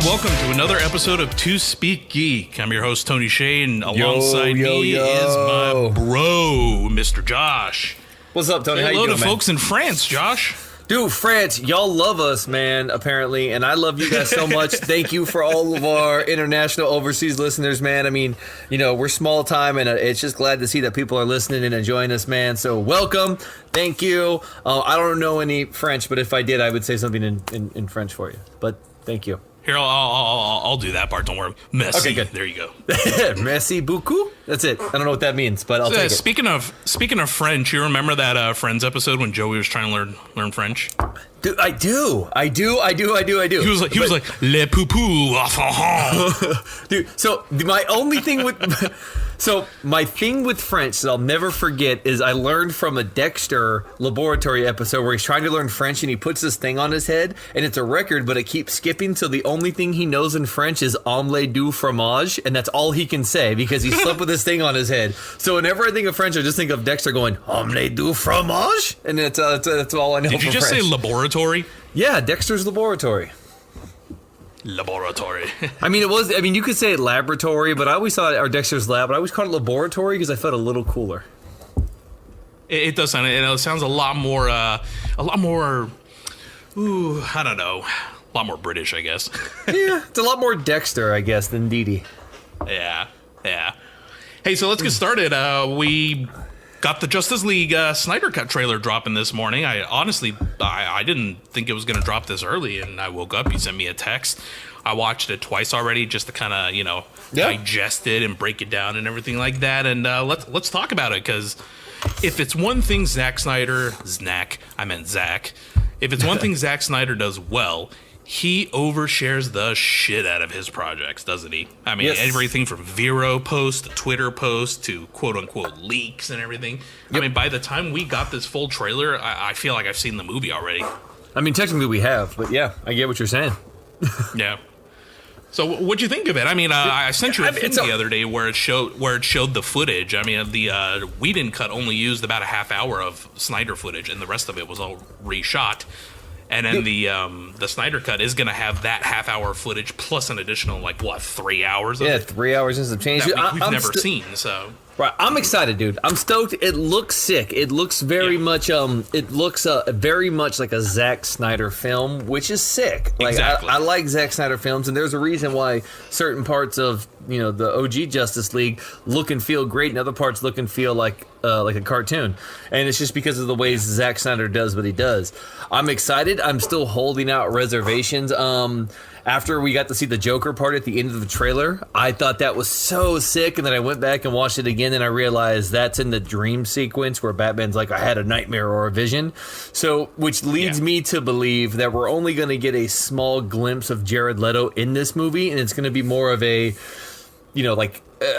welcome to another episode of To Speak Geek. I'm your host, Tony Shea, and alongside me is my bro, Mr. Josh. What's up, Tony? How you doing, man? Hello to folks in France, Josh. Dude, France, y'all love us, man, apparently, and I love you guys so much. Thank you for all of our international overseas listeners, man. I mean, you know, we're small time, and it's just glad to see that people are listening and enjoying us, man. So welcome. Thank you. I don't know any French, but if I did, I would say something in French for you. But thank you. Here, I'll do that part. Don't worry. Merci. Okay, good. There you go. Merci beaucoup. That's it. I don't know what that means, but I'll take it. Speaking of French, you remember that Friends episode when Joey was trying to learn French? Dude, I do. He was like le poupou. Dude, so my only thing with my thing with French that I'll never forget is I learned from a Dexter laboratory episode where he's trying to learn French and he puts this thing on his head and it's a record, but it keeps skipping. So the only thing he knows in French is omelette du fromage, and that's all he can say because he slept with this thing on his head. So whenever I think of French, I just think of Dexter going omelette du fromage, and that's all I know. Did you just French. say laboratory? Yeah, Dexter's laboratory. Laboratory. I mean, you could say laboratory, but I always thought our Dexter's lab, but I always called it laboratory because I felt a little cooler. It does sound. It sounds a lot more. Ooh, I don't know. A lot more British, I guess. Yeah, it's a lot more Dexter, I guess, than Dee Dee. Yeah. Hey, so let's get started. We got the Justice League Snyder Cut trailer dropping this morning. I honestly didn't think it was going to drop this early, and I woke up, you sent me a text. I watched it twice already just to kind of, digest it and break it down and everything like that. And let's talk about it, because if it's one thing Zack Snyder... Zach. If it's one thing Zack Snyder does well... He overshares the shit out of his projects, doesn't he? I mean, yes. Everything from Vero posts to Twitter posts to quote-unquote leaks and everything. Yep. I mean, by the time we got this full trailer, I feel like I've seen the movie already. I mean, technically we have, but yeah, I get what you're saying. Yeah. So what'd you think of it? I mean, I sent you a thing the other day where it showed the footage. I mean, the Whedon cut only used about a half hour of Snyder footage, and the rest of it was all reshot. And then the Snyder Cut is going to have that half-hour footage plus an additional, 3 hours of it? 3 hours and some change. That we've never seen, so... Right, I'm excited, dude. I'm stoked. It looks sick. It looks very much, very much like a Zack Snyder film, which is sick. Exactly. I like Zack Snyder films, and there's a reason why certain parts of, the OG Justice League look and feel great, and other parts look and feel like a cartoon. And it's just because of the ways Zack Snyder does what he does. I'm excited. I'm still holding out reservations. After we got to see the Joker part at the end of the trailer, I thought that was so sick, and then I went back and watched it again, and I realized that's in the dream sequence where Batman's like, I had a nightmare or a vision. So, which leads me to believe that we're only going to get a small glimpse of Jared Leto in this movie, and it's going to be more of a,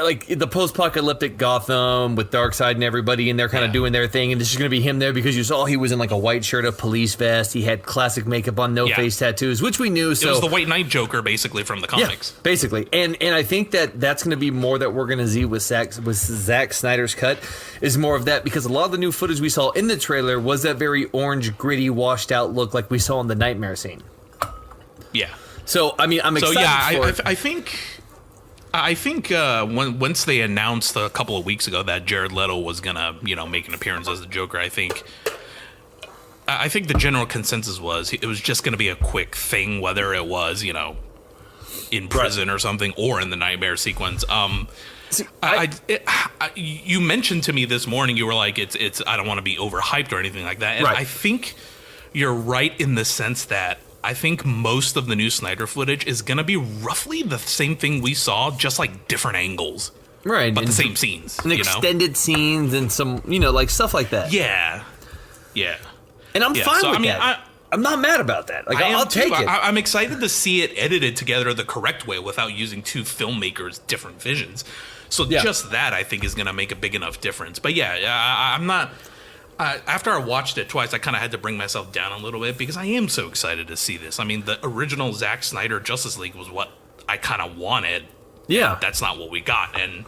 like the post-apocalyptic Gotham with Darkseid and everybody in there kind of doing their thing, and this is going to be him there because you saw he was in a white shirt, a police vest, he had classic makeup on, no face tattoos, which we knew. So it was the White Knight Joker basically from the comics. Yeah, basically. And I think that's going to be more that we're going to see with Zack Snyder's cut is more of that, because a lot of the new footage we saw in the trailer was that very orange, gritty, washed out look like we saw in the Nightmare scene. Yeah. So, I mean, I'm excited for it. I think once they announced a couple of weeks ago that Jared Leto was gonna, make an appearance as the Joker, I think the general consensus was it was just gonna be a quick thing, whether it was, in prison or something, or in the nightmare sequence. You mentioned to me this morning, you were like, it's I don't want to be overhyped or anything like that, and I think you're right in the sense that I think most of the new Snyder footage is going to be roughly the same thing we saw, just different angles. Right. But the same scenes. And extended scenes and some, stuff like that. Yeah. Yeah. And I'm fine with that. I'm not mad about that. I'll take it. I'm excited to see it edited together the correct way without using two filmmakers' different visions. So just that, I think, is going to make a big enough difference. But I'm not... after I watched it twice, I kind of had to bring myself down a little bit because I am so excited to see this. I mean, the original Zack Snyder Justice League was what I kind of wanted. Yeah. That's not what we got. And,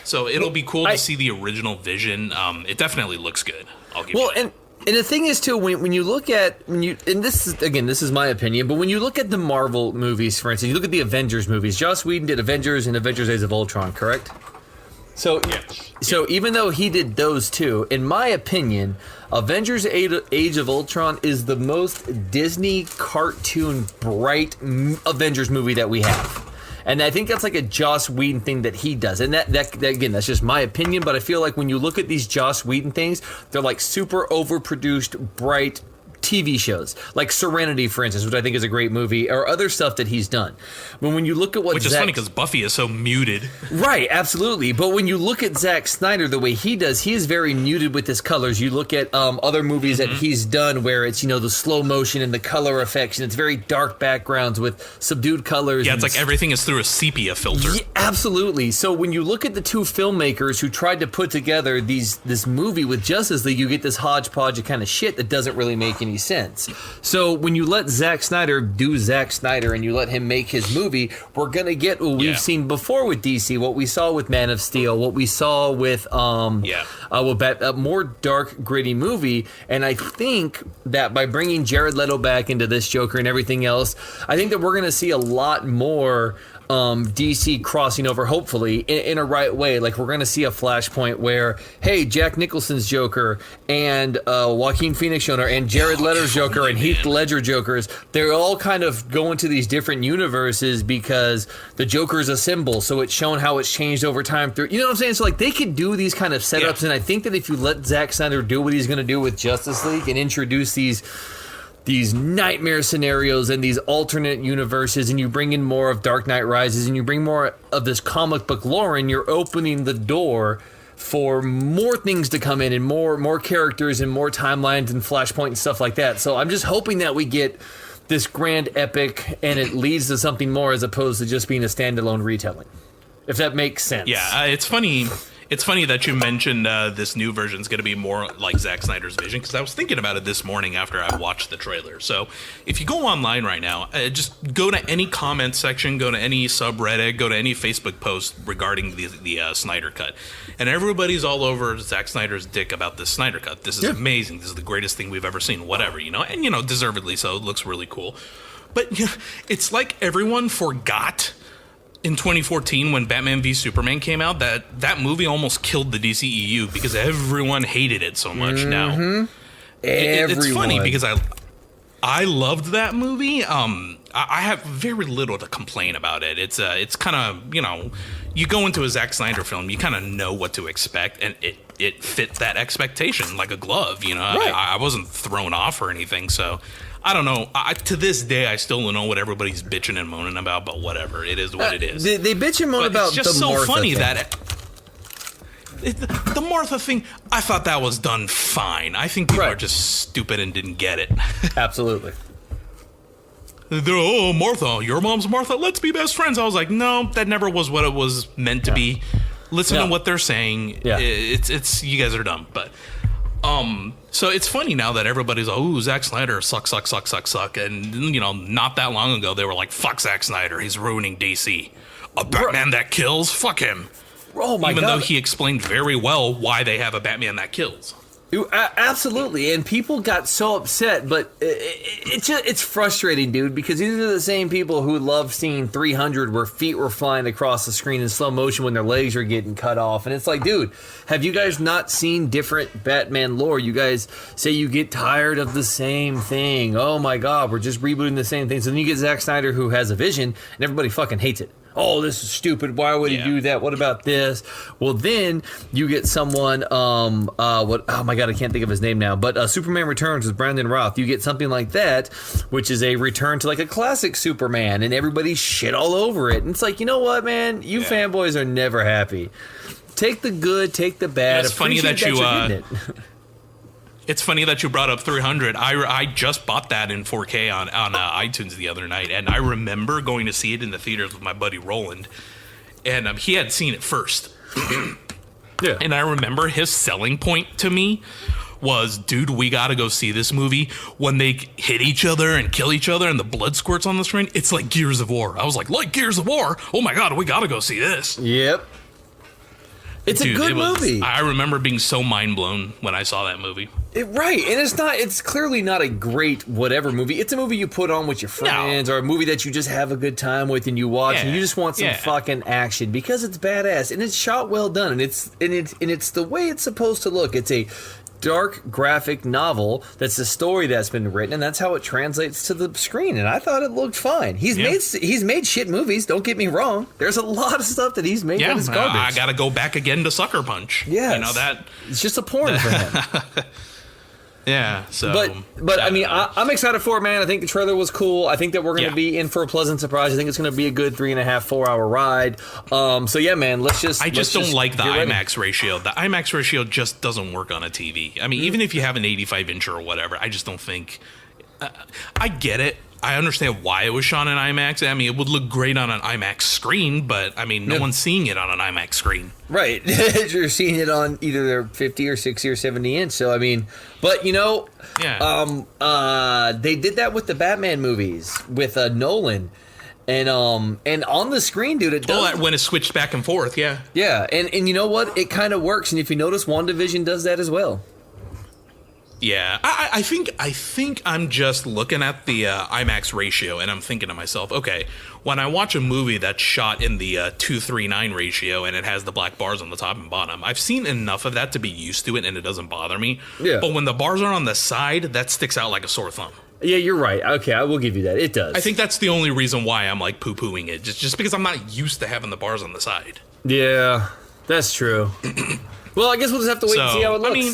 so it'll be cool to see the original vision. It definitely looks good. I'll give you that. And the thing is too, when you look at and this is my opinion, but when you look at the Marvel movies, for instance, you look at the Avengers movies. Joss Whedon did Avengers and Avengers: Age of Ultron, correct? So even though he did those two, in my opinion, Avengers: Age of Ultron is the most Disney cartoon bright Avengers movie that we have. And I think that's like a Joss Whedon thing that he does. And that again, that's just my opinion, but I feel like when you look at these Joss Whedon things, they're like super overproduced, bright TV shows. Like Serenity, for instance, which I think is a great movie, or other stuff that he's done. But when you look at what Which is funny because Buffy is so muted. Right, absolutely. But when you look at Zack Snyder, the way he does, he is very muted with his colors. You look at other movies that he's done where it's, the slow motion and the color effects, and it's very dark backgrounds with subdued colors. Yeah, it's like everything is through a sepia filter. Yeah, absolutely. So when you look at the two filmmakers who tried to put together this movie with Justice League, you get this hodgepodge of kind of shit that doesn't really make any sense. So when you let Zack Snyder do Zack Snyder and you let him make his movie, we're going to get what we've seen before with DC, what we saw with Man of Steel, what we saw with a more dark, gritty movie. And I think that by bringing Jared Leto back into this Joker and everything else, I think that we're going to see a lot more DC crossing over, hopefully, in a right way. Like, we're going to see a Flashpoint where, hey, Jack Nicholson's Joker and Joaquin Phoenix Joker and Jared Leto's Joker and Heath Ledger Jokers, they're all kind of going to these different universes because the Joker is a symbol, so it's shown how it's changed over time through, you know what I'm saying? So, like, they could do these kind of setups, and I think that if you let Zack Snyder do what he's going to do with Justice League and introduce these nightmare scenarios and these alternate universes, and you bring in more of Dark Knight Rises and you bring more of this comic book lore, and you're opening the door for more things to come in and more characters and more timelines and Flashpoint and stuff like that. So I'm just hoping that we get this grand epic and it leads to something more as opposed to just being a standalone retelling, if that makes sense. Yeah, it's funny. It's funny that you mentioned this new version is going to be more like Zack Snyder's vision, because I was thinking about it this morning after I watched the trailer. So if you go online right now, just go to any comment section, go to any subreddit, go to any Facebook post regarding the Snyder Cut. And everybody's all over Zack Snyder's dick about this Snyder Cut. This is amazing. This is the greatest thing we've ever seen, whatever, and, deservedly so. It looks really cool. But it's like everyone forgot in 2014 when Batman v Superman came out that movie almost killed the DCEU because everyone hated it so much now. It's funny because I loved that movie. I have very little to complain about it. It's kind of, you go into a Zack Snyder film, you kind of know what to expect, and it fit that expectation like a glove. Right. I wasn't thrown off or anything, so I don't know. To this day, I still don't know what everybody's bitching and moaning about, but whatever. It is what it is. They bitch and moan about the Martha It's just so funny thing. that the Martha thing, I thought that was done fine. I think people are just stupid and didn't get it. Absolutely. Oh, Martha, your mom's Martha. Let's be best friends. I was like, no, that never was what it was meant to be. Listen to what they're saying. Yeah. It's you guys are dumb, but. So it's funny now that everybody's like, ooh, Zack Snyder suck. And, not that long ago, they were like, fuck Zack Snyder. He's ruining DC. A Batman that kills? Fuck him. Oh, my God. Even though he explained very well why they have a Batman that kills. Absolutely, and people got so upset, but it's frustrating, dude, because these are the same people who love seeing 300 where feet were flying across the screen in slow motion when their legs are getting cut off, and it's like, dude, have you guys not seen different Batman lore? You guys say you get tired of the same thing. Oh my God, we're just rebooting the same thing. So then you get Zack Snyder who has a vision, and everybody fucking hates it. Oh, this is stupid. Why would he do that? What about this? Well, then you get someone, oh my God, I can't think of his name now, but Superman Returns with Brandon Routh. You get something like that, which is a return to like a classic Superman, and everybody shit all over it. And it's like, you know what, man? You fanboys are never happy. Take the good, take the bad. It's funny that you It's funny that you brought up 300. I just bought that in 4K on iTunes the other night, and I remember going to see it in the theaters with my buddy Roland, and he had seen it first. Yeah. And I remember his selling point to me was, dude, we gotta go see this movie. When they hit each other and kill each other and the blood squirts on the screen, it's like Gears of War. I was like Gears of War? Oh my God, we gotta go see this. Yep. It's a good movie. I remember being so mind blown when I saw that movie. Right, and it's clearly not a great whatever movie. It's a movie you put on with your friends, or a movie that you just have a good time with and you watch, and you just want some fucking action because it's badass and it's shot well done, and it's the way it's supposed to look. It's a dark graphic novel that's a story that's been written, and that's how it translates to the screen, and I thought it looked fine. He's made shit movies, don't get me wrong. There's a lot of stuff that he's made that is garbage. I gotta go back again to Sucker Punch. Yeah, you know that it's just a porn for him. Yeah, so but I mean, I'm excited for it, man. I think the trailer was cool. I think that we're going to be in for a pleasant surprise. I think it's going to be a good 3.5-4 hour ride. So yeah, man, I just don't like the IMAX ratio. The IMAX ratio just doesn't work on a TV. I mean, even if you have an 85-inch or whatever, I just don't think. I get it. I understand why it was shot in IMAX. I mean, it would look great on an IMAX screen, but I mean, no one's seeing it on an IMAX screen. Right. You're seeing it on either their 50 or 60 or 70 inch. So, I mean, but, you know, they did that with the Batman movies with Nolan. And on the screen, dude, it does. When it switched back and forth, yeah. Yeah, and you know what? It kind of works. And if you notice, WandaVision does that as well. Yeah, I think I'm just looking at the IMAX ratio and I'm thinking to myself, okay, when I watch a movie that's shot in the 2:3:9 ratio and it has the black bars on the top and bottom, I've seen enough of that to be used to it and it doesn't bother me. Yeah. But when the bars are on the side, that sticks out like a sore thumb. Yeah, you're right. Okay, I will give you that. It does. I think that's the only reason why I'm like poo-pooing it, just because I'm not used to having the bars on the side. Yeah, that's true. Well, I guess we'll just have to wait and see how it looks. I mean,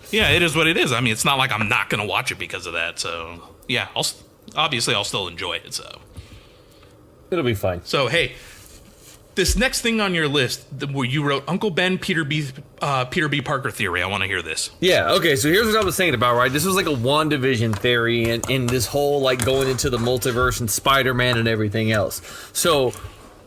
yeah, it is what it is. I mean, it's not like I'm not going to watch it because of that. So, yeah, I'll still enjoy it. So it'll be fine. So, hey, this next thing on your list where you wrote Uncle Ben, Peter B. Parker theory. I want to hear this. Yeah, okay, so here's what I was thinking about, right? This was like a WandaVision theory and this whole, like, going into the multiverse and Spider-Man and everything else. So,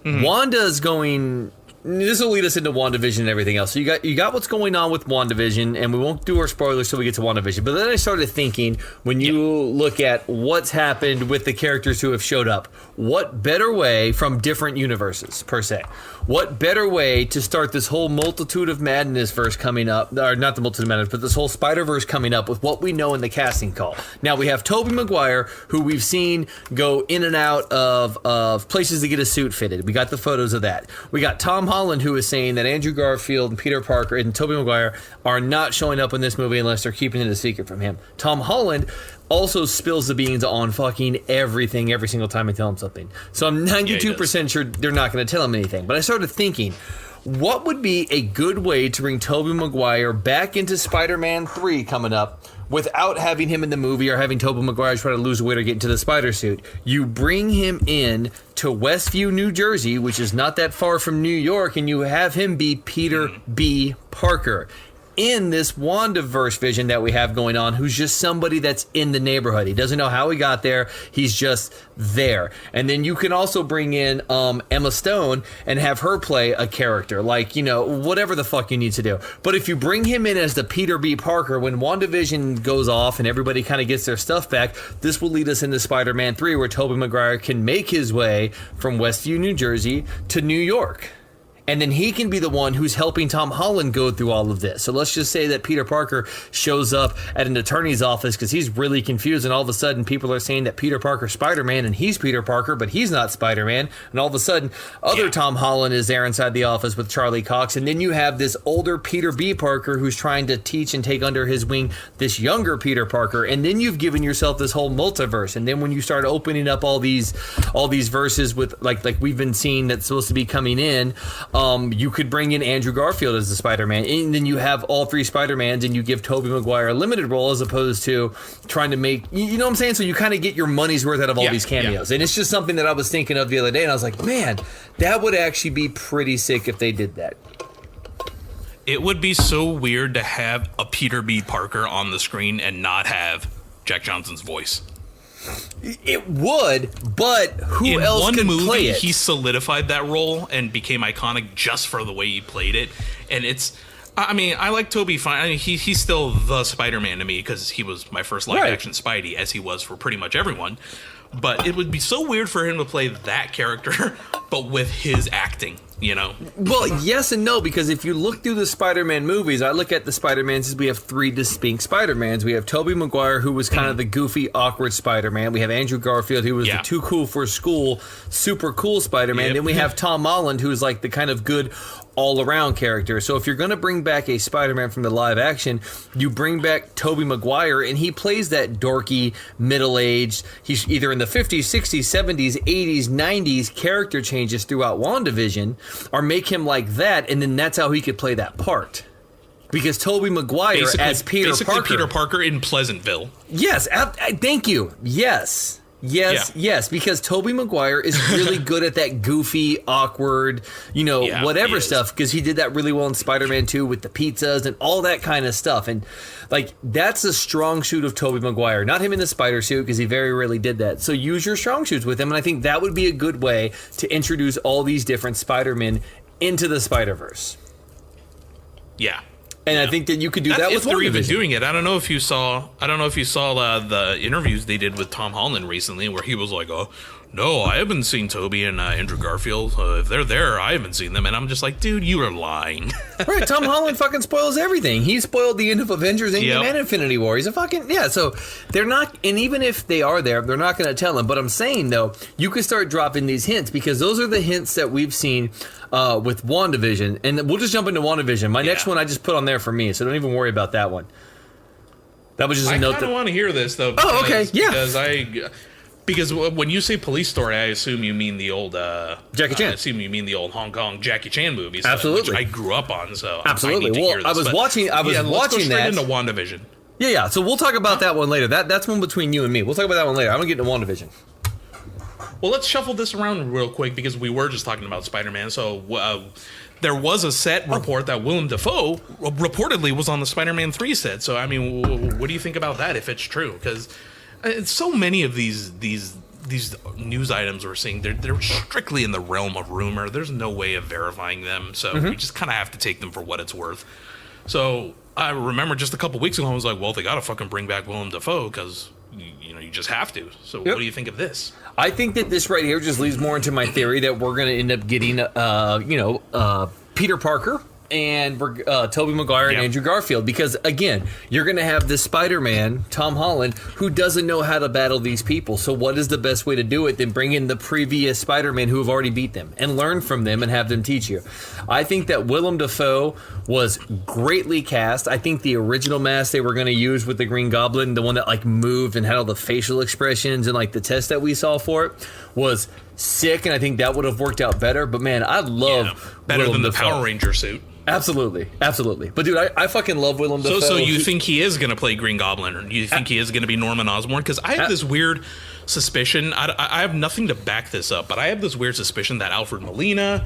Wanda's going... This will lead us into WandaVision and everything else. So you got what's going on with WandaVision, and we won't do our spoilers till we get to WandaVision. But then I started thinking, when you look at what's happened with the characters who have showed up, what better way from different universes, per se, what better way to start this whole Multitude of Madness verse coming up, or not the Multitude of Madness, but this whole Spider-Verse coming up with what we know in the casting call. Now, we have Tobey Maguire, who we've seen go in and out of places to get a suit fitted. We got the photos of that. We got Tom Holland, who is saying that Andrew Garfield and Peter Parker and Tobey Maguire are not showing up in this movie unless they're keeping it a secret from him. Tom Holland also spills the beans on fucking everything every single time I tell him something. So I'm 92% sure they're not going to tell him anything. But I started thinking, what would be a good way to bring Tobey Maguire back into Spider-Man 3 coming up without having him in the movie or having Tobey Maguire try to lose weight or get into the spider suit? You bring him in to Westview, New Jersey, which is not that far from New York, and you have him be Peter B. Parker in this WandaVerse vision that we have going on, who's just somebody that's in the neighborhood. He doesn't know how he got there. He's just there. And then you can also bring in Emma Stone and have her play a character, like, you know, whatever the fuck you need to do. But if you bring him in as the Peter B. Parker, when WandaVision goes off and everybody kind of gets their stuff back, this will lead us into Spider-Man 3, where Tobey Maguire can make his way from Westview, New Jersey to New York. And then he can be the one who's helping Tom Holland go through all of this. So let's just say that Peter Parker shows up at an attorney's office because he's really confused, and all of a sudden people are saying that Peter Parker's Spider-Man and he's Peter Parker, but he's not Spider-Man. And all of a sudden, Tom Holland is there inside the office with Charlie Cox. And then you have this older Peter B. Parker who's trying to teach and take under his wing this younger Peter Parker. And then you've given yourself this whole multiverse. And then when you start opening up all these verses with like we've been seeing that's supposed to be coming in, you could bring in Andrew Garfield as the Spider-Man, and then you have all three Spider-Mans, and you give Tobey Maguire a limited role as opposed to trying to make, you know what I'm saying? So you kind of get your money's worth out of all these cameos. And it's just something that I was thinking of the other day, and I was like, man, that would actually be pretty sick if they did that. It would be so weird to have a Peter B. Parker on the screen and not have Jack Johnson's voice. It would, but who else could play it? He solidified that role and became iconic just for the way he played it. And it's, I mean, I like Tobey fine. I mean, he's still the Spider-Man to me because he was my first live-action Spidey, as he was for pretty much everyone. But it would be so weird for him to play that character, but with his acting. you know? Well, yes and no, because if you look through the Spider-Man movies, I look at the Spider-Mans as we have three distinct Spider-Mans. We have Tobey Maguire, who was kind of the goofy, awkward Spider-Man. We have Andrew Garfield, who was the too cool for school, super cool Spider-Man. Then we have Tom Holland, who's like the kind of good all-around character. So if you're going to bring back a Spider-Man from the live action, you bring back Tobey Maguire, and he plays that dorky, middle-aged, he's either in the 50s, 60s, 70s, 80s, 90s, character changes throughout WandaVision, or make him like that, and then that's how he could play that part. Because Tobey Maguire as Peter Parker. Peter Parker in Pleasantville. Yes, thank you. Yes, because Tobey Maguire is really good at that goofy, awkward, whatever stuff, because he did that really well in Spider-Man 2 with the pizzas and all that kind of stuff. And, like, that's a strong suit of Tobey Maguire. Not him in the spider suit, because he very rarely did that. So use your strong suits with him, and I think that would be a good way to introduce all these different Spider-Men into the Spider-Verse. Yeah. And I think that you could do that with if they're even doing it. I don't know if you saw the interviews they did with Tom Holland recently, where he was like, "Oh, no, I haven't seen Tobey and Andrew Garfield. If they're there, I haven't seen them." And I'm just like, dude, you are lying. Right? Tom Holland fucking spoils everything. He spoiled the end of Avengers Endgame and Infinity War. He's a fucking So they're not, and even if they are there, they're not going to tell him. But I'm saying though, you could start dropping these hints, because those are the hints that we've seen. With WandaVision, and we'll just jump into WandaVision. My next one I just put on there for me, so don't even worry about that one. That was just a note. I kind of want to hear this though. Because, okay, yeah. Because when you say police story, I assume you mean the old Jackie Chan. I assume you mean the old Hong Kong Jackie Chan movies. Absolutely, which I grew up on. So absolutely. I was watching. Let's go straight that into WandaVision. Yeah. So we'll talk about that one later. That's one between you and me. We'll talk about that one later. I'm gonna get into WandaVision. Well, let's shuffle this around real quick, because we were just talking about Spider-Man. So there was a set report that Willem Dafoe reportedly was on the Spider-Man 3 set. So, I mean, what do you think about that, if it's true? Because so many of these news items we're seeing, they're strictly in the realm of rumor. There's no way of verifying them. So we just kind of have to take them for what it's worth. So I remember just a couple weeks ago, I was like, well, they got to fucking bring back Willem Dafoe, because you just have to. So what do you think of this? I think that this right here just leads more into my theory that we're going to end up getting, Peter Parker and Tobey Maguire and Andrew Garfield, because again, you're going to have this Spider-Man, Tom Holland, who doesn't know how to battle these people. So what is the best way to do it than bring in the previous Spider-Man who have already beat them and learn from them and have them teach you? I think that Willem Dafoe was greatly cast. I think the original mask they were going to use with the Green Goblin, the one that like moved and had all the facial expressions and like the test that we saw for it, was sick, and I think that would have worked out better. But man, I love better Willem than the Dafoe. Power Ranger suit. Absolutely. But dude, I fucking love Willem Dafoe. So you think he is going to play Green Goblin, or do you think he is going to be Norman Osborn? Because I have this weird suspicion. I have nothing to back this up, but I have this weird suspicion that Alfred Molina,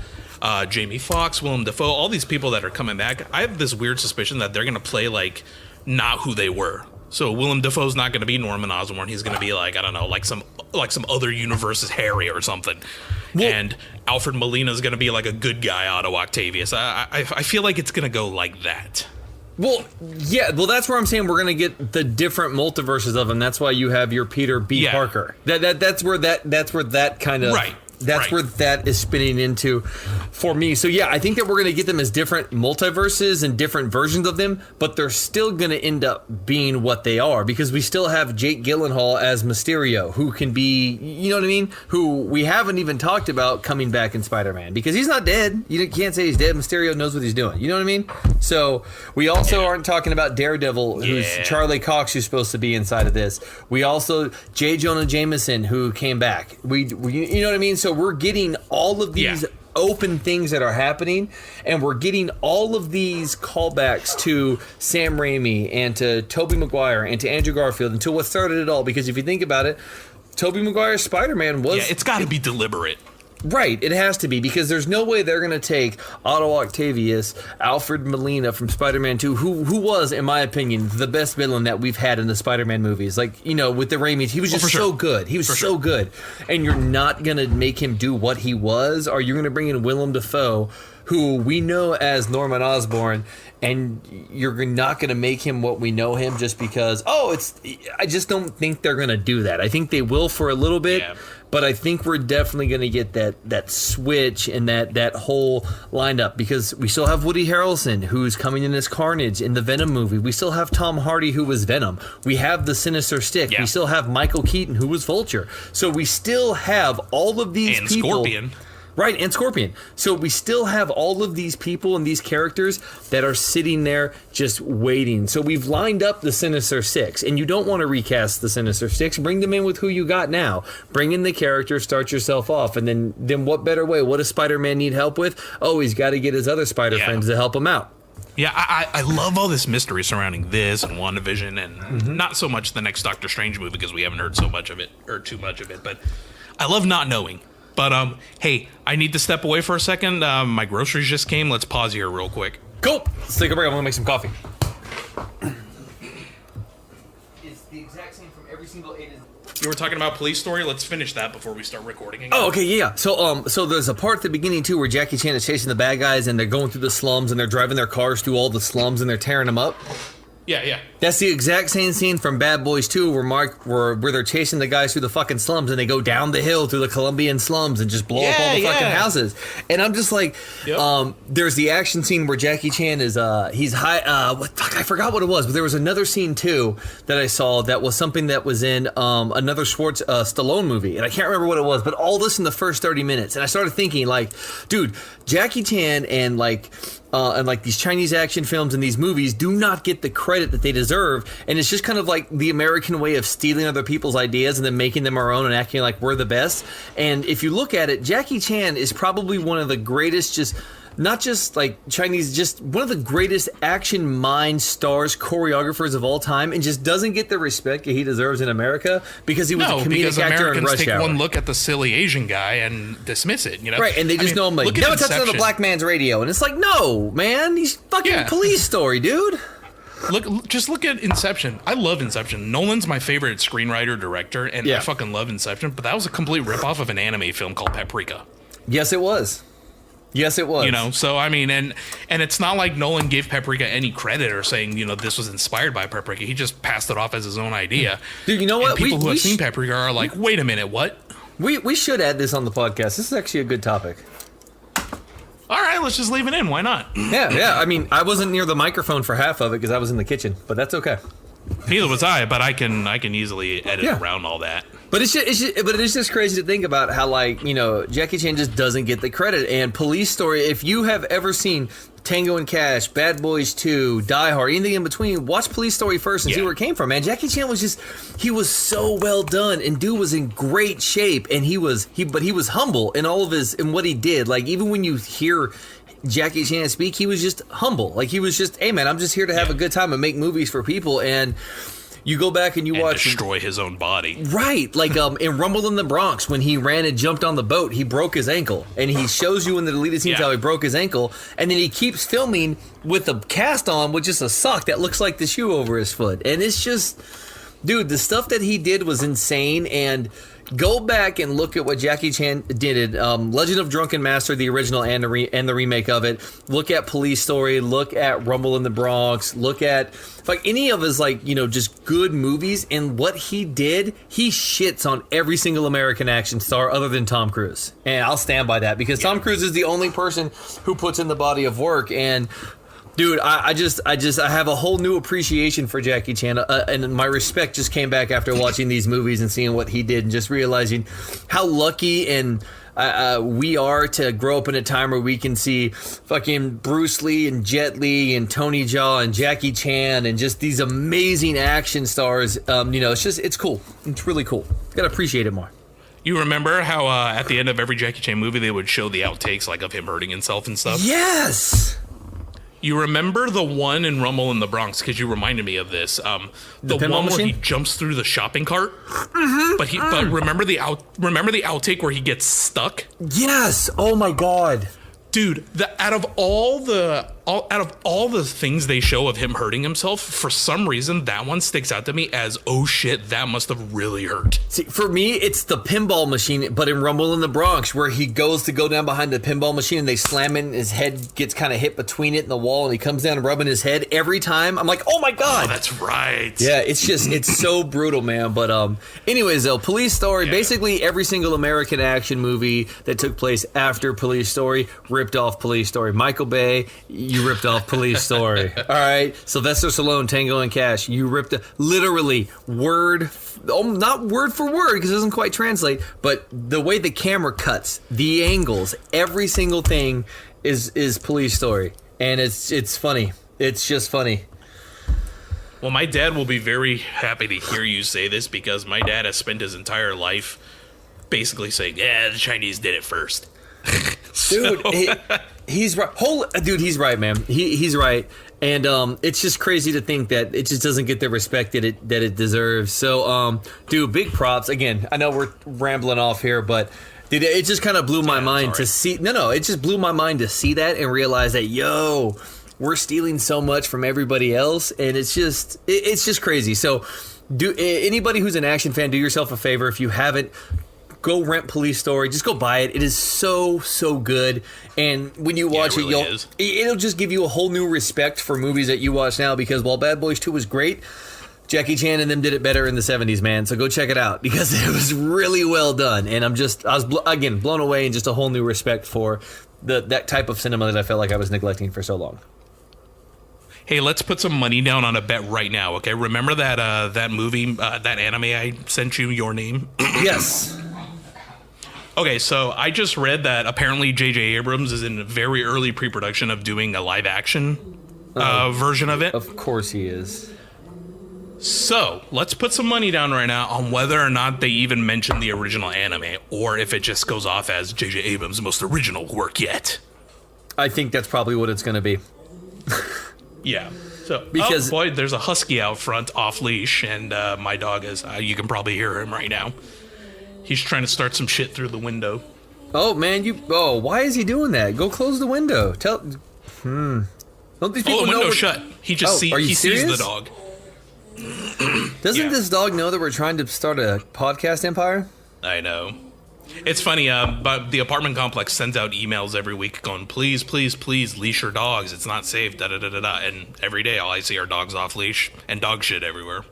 Jamie Foxx, Willem Dafoe, all these people that are coming back, I have this weird suspicion that they're going to play like not who they were. So Willem Dafoe's not going to be Norman Osborn. He's going to be like, I don't know, like some other universe's Harry or something. Well, and Alfred Molina's going to be like a good guy Otto Octavius. I feel like it's going to go like that. Well, yeah. Well, that's where I'm saying we're going to get the different multiverses of them. That's why you have your Peter B. Parker. That's where that kind of where that is spinning into for me. So yeah, I think that we're going to get them as different multiverses and different versions of them, but they're still going to end up being what they are, because we still have Jake Gyllenhaal as Mysterio, who can be, you know what I mean? Who we haven't even talked about coming back in Spider-Man, because he's not dead. You can't say he's dead. Mysterio knows what he's doing. You know what I mean? So we also aren't talking about Daredevil, who's Charlie Cox, who's supposed to be inside of this. We also J. Jonah Jameson, who came back. We you know what I mean? So we're getting all of these open things that are happening, and we're getting all of these callbacks to Sam Raimi and to Tobey Maguire and to Andrew Garfield and to what started it all. Because if you think about it, Tobey Maguire's Spider-Man was... Yeah, it's got to be deliberate. Right, it has to be, because there's no way they're going to take Otto Octavius, Alfred Molina from Spider-Man 2, who was, in my opinion, the best villain that we've had in the Spider-Man movies. Like, you know, with the Raimi's, he was just so good. He was so good. And you're not going to make him do what he was, or you're going to bring in Willem Dafoe, who we know as Norman Osborn, and you're not going to make him what we know him just because, I just don't think they're going to do that. I think they will for a little bit, but I think we're definitely going to get that switch and that whole lineup, because we still have Woody Harrelson, who's coming in as Carnage in the Venom movie. We still have Tom Hardy, who was Venom. We have the Sinister Stick. We still have Michael Keaton, who was Vulture. So we still have all of these people. Scorpion. Right, and Scorpion. So we still have all of these people and these characters that are sitting there just waiting. So we've lined up the Sinister Six, and you don't want to recast the Sinister Six. Bring them in with who you got now. Bring in the character, start yourself off, and then what better way? What does Spider-Man need help with? Oh, he's got to get his other Spider friends to help him out. Yeah, I love all this mystery surrounding this and WandaVision, and not so much the next Doctor Strange movie, because we haven't heard so much of it, or too much of it, but I love not knowing. But, hey, I need to step away for a second. My groceries just came. Let's pause here real quick. Cool. Let's take a break. I'm going to make some coffee. It's the exact same from every single A to... You were talking about Police Story. Let's finish that before we start recording again. Oh, okay, yeah. So there's a part at the beginning, too, where Jackie Chan is chasing the bad guys, and they're going through the slums, and they're driving their cars through all the slums, and they're tearing them up. Yeah. That's the exact same scene from Bad Boys 2 where they're chasing the guys through the fucking slums, and they go down the hill through the Colombian slums and just blow up all the fucking houses. And I'm just like, there's the action scene where Jackie Chan is he's high. I forgot what it was, but there was another scene too that I saw that was something that was in another Stallone movie, and I can't remember what it was, but all this in the first 30 minutes, and I started thinking like, dude, Jackie Chan and these Chinese action films and these movies do not get the credit that they deserve, and it's just kind of like the American way of stealing other people's ideas and then making them our own and acting like we're the best. And if you look at it, Jackie Chan is probably one of the greatest, not just like Chinese, just one of the greatest action mind stars, choreographers of all time, and just doesn't get the respect that he deserves in America because he was a comedic actor in Rush Hour. Americans take one look at the silly Asian guy and dismiss it, you know? Right, and they just know him like, never touch on the black man's radio. And it's like, no, man, he's fucking Police Story, dude. Just look at Inception. I love Inception. Nolan's my favorite screenwriter, director, and I fucking love Inception, but that was a complete ripoff of an anime film called Paprika. Yes, it was. Yes, it was. You know, so I mean, and it's not like Nolan gave Paprika any credit or saying, you know, this was inspired by Paprika. He just passed it off as his own idea. Dude, you know what? And people who have seen Paprika are like, wait a minute, what? We should add this on the podcast. This is actually a good topic. All right, let's just leave it in. Why not? Yeah. I mean, I wasn't near the microphone for half of it because I was in the kitchen, but that's okay. Neither was I, but I can easily edit around all that. But it's just crazy to think about how, like, you know, Jackie Chan just doesn't get the credit. And Police Story, if you have ever seen Tango and Cash, Bad Boys 2, Die Hard, anything in between, watch Police Story first and see where it came from, man. Jackie Chan was he was so well done, and dude was in great shape, and he was humble in all of in what he did. Like, even when you hear Jackie Chan speak, he was just humble. Like, he was just, hey man, I'm just here to have a good time and make movies for people. And you go back and watch destroy his own body. Right. Like in Rumble in the Bronx, when he ran and jumped on the boat, he broke his ankle. And he shows you in the deleted scenes how he broke his ankle. And then he keeps filming with the cast on with just a sock that looks like the shoe over his foot. And it's just, dude, the stuff that he did was insane. And go back and look at what Jackie Chan did in Legend of Drunken Master, the original and the remake of it. Look at Police Story. Look at Rumble in the Bronx. Look at like any of his, like, you know, just good movies. And what he did, he shits on every single American action star other than Tom Cruise. And I'll stand by that because Tom Cruise is the only person who puts in the body of work. And dude, I have a whole new appreciation for Jackie Chan, and my respect just came back after watching these movies and seeing what he did, and just realizing how lucky and we are to grow up in a time where we can see fucking Bruce Lee and Jet Li and Tony Jaa and Jackie Chan and just these amazing action stars. You know, it's cool. It's really cool. Gotta appreciate it more. You remember how at the end of every Jackie Chan movie they would show the outtakes, like of him hurting himself and stuff? Yes. You remember the one in Rumble in the Bronx, because you reminded me of this. The one where he jumps through the shopping cart. Mm-hmm. But remember the outtake where he gets stuck? Yes. Oh my God. Dude, out of all the out of all the things they show of him hurting himself, for some reason that one sticks out to me as, oh shit, that must have really hurt. See, for me, it's the pinball machine, but in Rumble in the Bronx, where he goes to go down behind the pinball machine and they slam in, his head gets kind of hit between it and the wall, and he comes down rubbing his head. Every time, I'm like, oh my god. Oh, that's right. Yeah, it's so brutal, man. But anyways, though, Police Story, basically every single American action movie that took place after Police Story ripped off Police Story. Michael Bay, you ripped off Police Story. All right, Sylvester Stallone, Tango and Cash, you ripped literally not word for word because it doesn't quite translate, but the way the camera cuts, the angles, every single thing is Police Story, and it's funny. It's just funny. Well, my dad will be very happy to hear you say this, because my dad has spent his entire life basically saying, yeah, the Chinese did it first. Dude, he's right. Dude, he's right, man. He's right. And it's just crazy to think that it just doesn't get the respect that it deserves. So, dude, big props. Again, I know we're rambling off here, but dude, it just kind of blew my mind to see. No, it just blew my mind to see that and realize that, yo, we're stealing so much from everybody else, and it's just crazy. So, anybody who's an action fan, do yourself a favor. If you haven't, go rent Police Story. Just go buy it. It is so good. And when you watch it'll just give you a whole new respect for movies that you watch now. Because while Bad Boys 2 was great, Jackie Chan and them did it better in the 70s, man. So go check it out, because it was really well done. And I was again blown away, and just a whole new respect for that type of cinema that I felt like I was neglecting for so long. Hey, let's put some money down on a bet right now, okay? Remember that movie, that anime I sent you, Your Name? Yes. Okay, so I just read that apparently J.J. Abrams is in a very early pre-production of doing a live-action version of it. Of course he is. So, let's put some money down right now on whether or not they even mention the original anime, or if it just goes off as J.J. Abrams' most original work yet. I think that's probably what it's going to be. Yeah. So, because boy, there's a husky out front off leash, and my dog is, you can probably hear him right now. He's trying to start some shit through the window. Oh man, why is he doing that? Go close the window. Don't these people the know window's shut. He just sees the dog. Doesn't this dog know that we're trying to start a podcast empire? I know. It's funny, but the apartment complex sends out emails every week going, please, please, please leash your dogs. It's not safe, da-da-da-da-da. And every day all I see are dogs off leash and dog shit everywhere.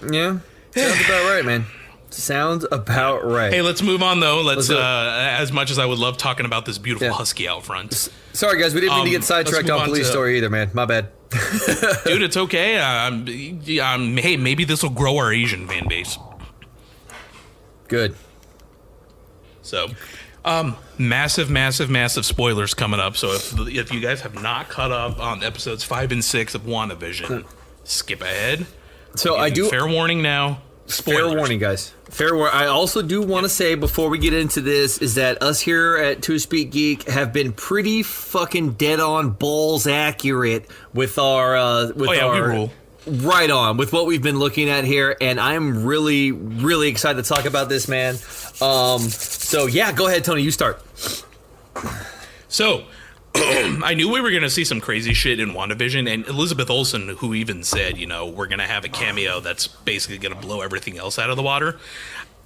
Yeah, sounds about right, man. Sounds about right. Hey, let's move on, though. Let's as much as I would love talking about this beautiful husky out front. Sorry, guys, we didn't mean to get sidetracked on Police Story either, man. My bad. Dude, it's okay. Hey, maybe this will grow our Asian fan base. Good. So, massive spoilers coming up. So if you guys have not caught up on episodes 5 and 6 of WandaVision, skip ahead. So I do fair warning now. Spoilers. Fair warning, guys. Fair warning. I also do want to say before we get into this is that us here at Speak Geek have been pretty fucking dead on balls accurate with our we rule. Right on with what we've been looking at here, and I'm really excited to talk about this, man. So yeah, go ahead, Tony. You start. So. I knew we were going to see some crazy shit in WandaVision, and Elizabeth Olsen, who even said, we're going to have a cameo that's basically going to blow everything else out of the water.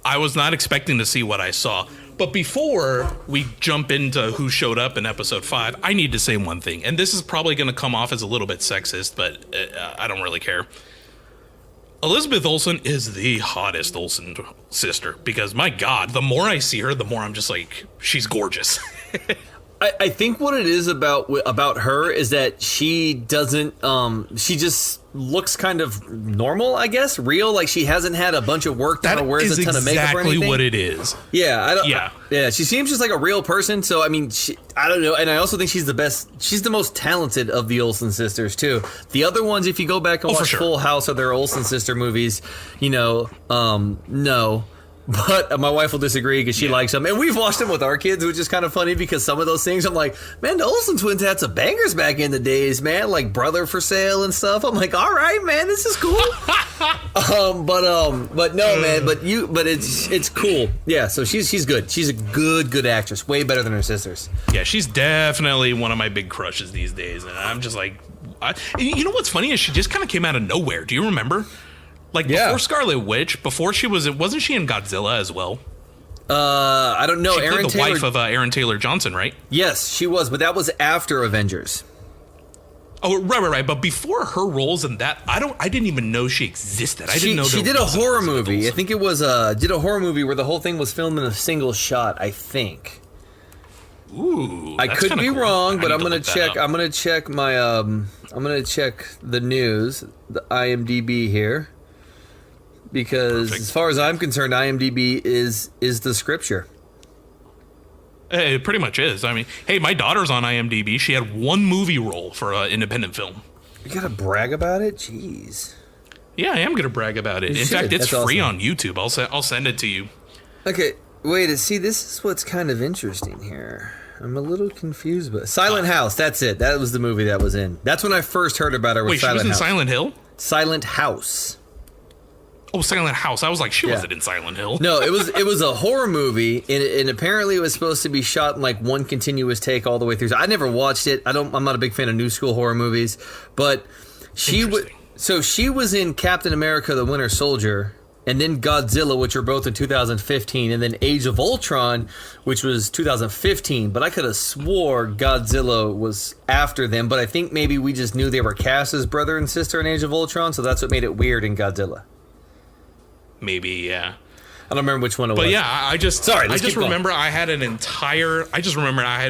I was not expecting to see what I saw. But before we jump into who showed up in episode 5, I need to say one thing, and this is probably going to come off as a little bit sexist, but I don't really care. Elizabeth Olsen is the hottest Olsen sister, because my God, the more I see her, the more I'm just like, she's gorgeous. I think what it is about her is that she doesn't she just looks kind of normal, I guess, real, like she hasn't had a bunch of work done or wears a ton of makeup or anything. Exactly what it is. Yeah, she seems just like a real person, so I mean, I don't know, and I also think she's the most talented of the Olsen sisters too. The other ones, if you go back and watch Full House or their Olsen sister movies, no. But my wife will disagree because she likes them. And we've watched them with our kids, which is kind of funny because some of those things, I'm like, man, the Olsen twins had some bangers back in the days, man. Like Brother for Sale and stuff. I'm like, all right, man, this is cool. But no, man. But it's cool. Yeah. So she's good. She's a good actress. Way better than her sisters. Yeah, she's definitely one of my big crushes these days, and I'm just like, you know what's funny is she just kind of came out of nowhere. Do you remember? Like before Scarlet Witch, before wasn't she in Godzilla as well? I don't know. She played the wife of Aaron Taylor Johnson, right? Yes, she was, but that was after Avengers. Oh, right. But before her roles in that, I didn't even know she existed. I didn't know she did a horror movie. I think it was did a horror movie where the whole thing was filmed in a single shot. I think. Ooh, I could be wrong, but I'm gonna check. I'm gonna check my. I'm gonna check the news, the IMDb here, because as far as I'm concerned, IMDb is the scripture. It pretty much is. I mean, hey, my daughter's on IMDb. She had one movie role for an independent film. You gotta brag about it? Jeez. Yeah, I am gonna brag about it. In fact, it's free on YouTube. I'll send it to you. Okay, wait. See, this is what's kind of interesting here. I'm a little confused, but Silent House. That's it. That was the movie that was in. That's when I first heard about her. With Silent House. She was in Silent Hill. Silent House. Oh, Silent House. I was like, she wasn't in Silent Hill. No, it was a horror movie, and apparently it was supposed to be shot in like one continuous take all the way through. So I never watched it. I'm not a big fan of new school horror movies, but she was in Captain America: The Winter Soldier, and then Godzilla, which were both in 2015, and then Age of Ultron, which was 2015. But I could have swore Godzilla was after them, but I think maybe we just knew they were cast as brother and sister in Age of Ultron, so that's what made it weird in Godzilla. Maybe, yeah. I don't remember which one it was. But yeah, I just remember I had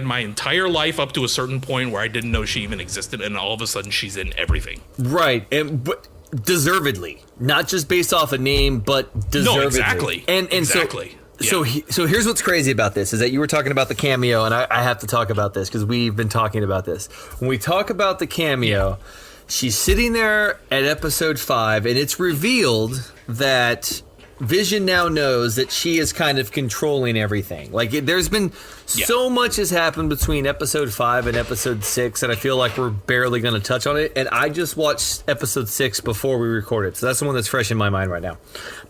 my entire life up to a certain point where I didn't know she even existed, and all of a sudden she's in everything. Right, but deservedly, not just based off a name, but deservedly. No, exactly. And exactly. So here's what's crazy about this is that you were talking about the cameo, and I have to talk about this because we've been talking about this. When we talk about the cameo, she's sitting there at episode 5, and it's revealed that Vision now knows that she is kind of controlling everything. Like, there's been so much has happened between episode 5 and episode 6 that I feel like we're barely going to touch on it. And I just watched episode 6 before we recorded, so that's the one that's fresh in my mind right now.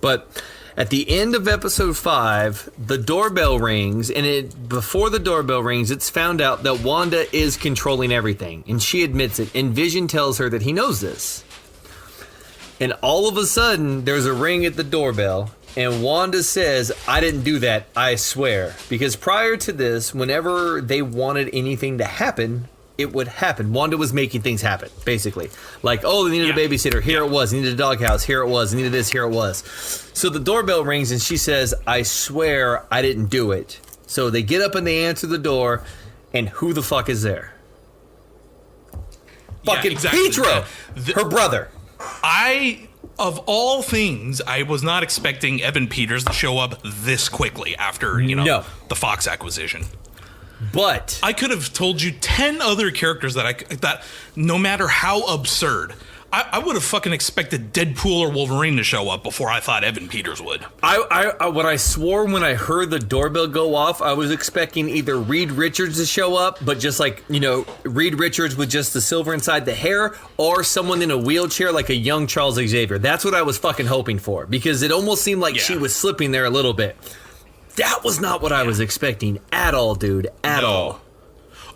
But at the end of episode 5, the doorbell rings, and before the doorbell rings, it's found out that Wanda is controlling everything, and she admits it. And Vision tells her that he knows this. And all of a sudden, there's a ring at the doorbell, and Wanda says, "I didn't do that, I swear." Because prior to this, whenever they wanted anything to happen, it would happen. Wanda was making things happen, basically. Like, oh, they needed a babysitter. Here it was. They needed a doghouse. Here it was. They needed this. Here it was. So the doorbell rings, and she says, "I swear I didn't do it." So they get up and they answer the door, and who the fuck is there? Fucking Pedro, her brother. Of all things, I was not expecting Evan Peters to show up this quickly after, the Fox acquisition. But I could have told you 10 other characters that no matter how absurd, I would have fucking expected Deadpool or Wolverine to show up before I thought Evan Peters would. When I swore when I heard the doorbell go off, I was expecting either Reed Richards to show up, but just like, Reed Richards with just the silver inside the hair, or someone in a wheelchair like a young Charles Xavier. That's what I was fucking hoping for, because it almost seemed like she was slipping there a little bit. That was not what I was expecting at all, dude. At all.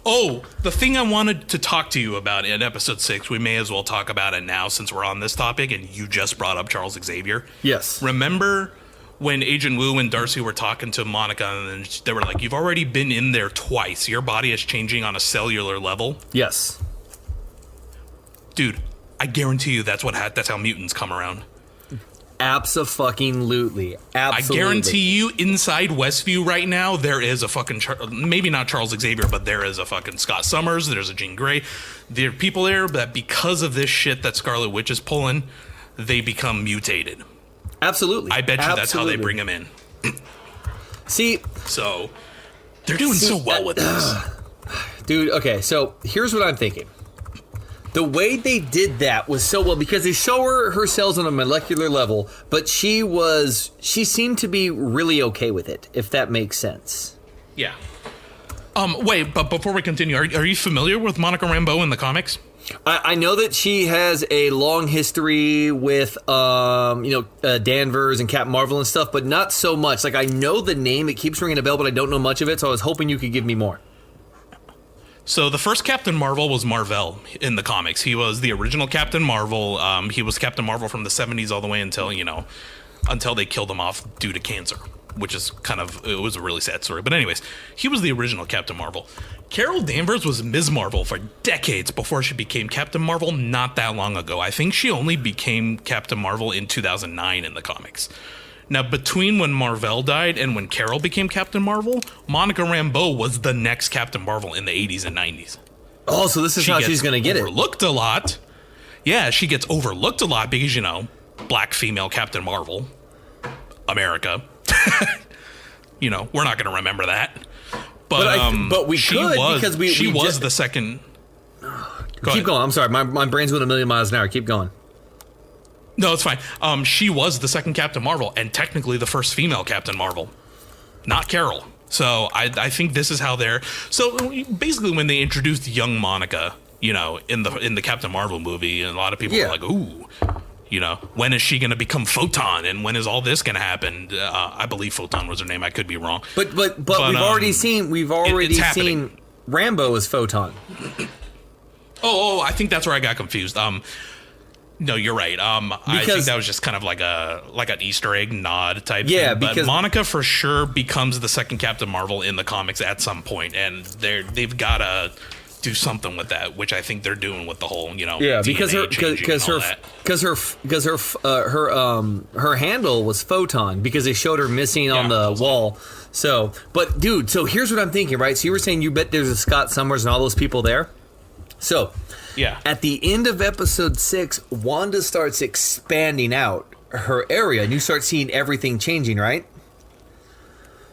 Oh, the thing I wanted to talk to you about in episode 6, we may as well talk about it now since we're on this topic and you just brought up Charles Xavier. Yes. Remember when Agent Wu and Darcy were talking to Monica and they were like, "You've already been in there twice. Your body is changing on a cellular level." Yes. Dude, I guarantee you that's how mutants come around. Absolutely. I guarantee you inside Westview right now, there is a fucking, maybe not Charles Xavier, but there is a fucking Scott Summers, there's a Jean Grey. There are people there that because of this shit that Scarlet Witch is pulling, they become mutated. Absolutely. I bet you that's how they bring them in. See. So, they're doing so well with this. Dude, okay, so here's what I'm thinking. The way they did that was so well because they show her cells on a molecular level, but she seemed to be really okay with it, if that makes sense. Yeah. Wait, but before we continue, are you familiar with Monica Rambeau in the comics? I know that she has a long history with, Danvers and Captain Marvel and stuff, but not so much. Like, I know the name. It keeps ringing a bell, but I don't know much of it, so I was hoping you could give me more. So the first Captain Marvel was Marvel in the comics. He was the original Captain Marvel. He was Captain Marvel from the 70s all the way until they killed him off due to cancer, which is it was a really sad story. But anyways, he was the original Captain Marvel. Carol Danvers was Ms. Marvel for decades before she became Captain Marvel not that long ago. I think she only became Captain Marvel in 2009 in the comics. Now, between when Marvel died and when Carol became Captain Marvel, Monica Rambeau was the next Captain Marvel in the 80s and 90s. Oh, so this is how she's going to get it. Overlooked a lot. Yeah, she gets overlooked a lot because, black female Captain Marvel. America. We're not going to remember that. But we she could was, because she was just the second. Keep going. I'm sorry. My brain's going a million miles an hour. Keep going. No, it's fine. She was the second Captain Marvel and technically the first female Captain Marvel, not Carol. So I think this is how they're. So basically, when they introduced young Monica, in the Captain Marvel movie, and a lot of people were like, "Ooh, when is she going to become Photon? And when is all this going to happen?" I believe Photon was her name. I could be wrong. But we've already seen Rambo as Photon. Oh, I think that's where I got confused. No, you're right. I think that was just kind of like an Easter egg nod type thing. But Monica for sure becomes the second Captain Marvel in the comics at some point, and they've got to do something with that, which I think they're doing with the whole, DNA her handle was Photon because they showed her missing on the wall. So, but dude, so here's what I'm thinking, right? So you were saying you bet there's a Scott Summers and all those people there. So, at the end of episode 6, Wanda starts expanding out her area, and you start seeing everything changing, right?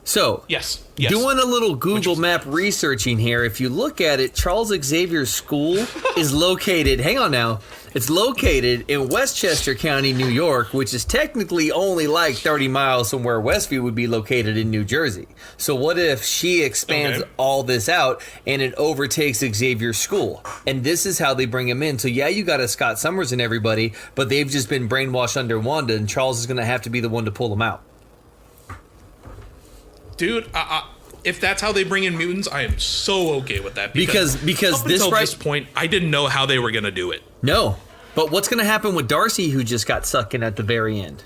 So, yes. Doing a little Google Map researching here, if you look at it, Charles Xavier's school is located, hang on now, it's located in Westchester County, New York, which is technically only like 30 miles from where Westview would be located in New Jersey. So what if she expands all this out and it overtakes Xavier's school? And this is how they bring him in. So you got a Scott Summers and everybody, but they've just been brainwashed under Wanda, and Charles is going to have to be the one to pull them out. Dude, if that's how they bring in mutants, I am so okay with that. Because up until this point, I didn't know how they were going to do it. No, but what's going to happen with Darcy, who just got sucked in at the very end?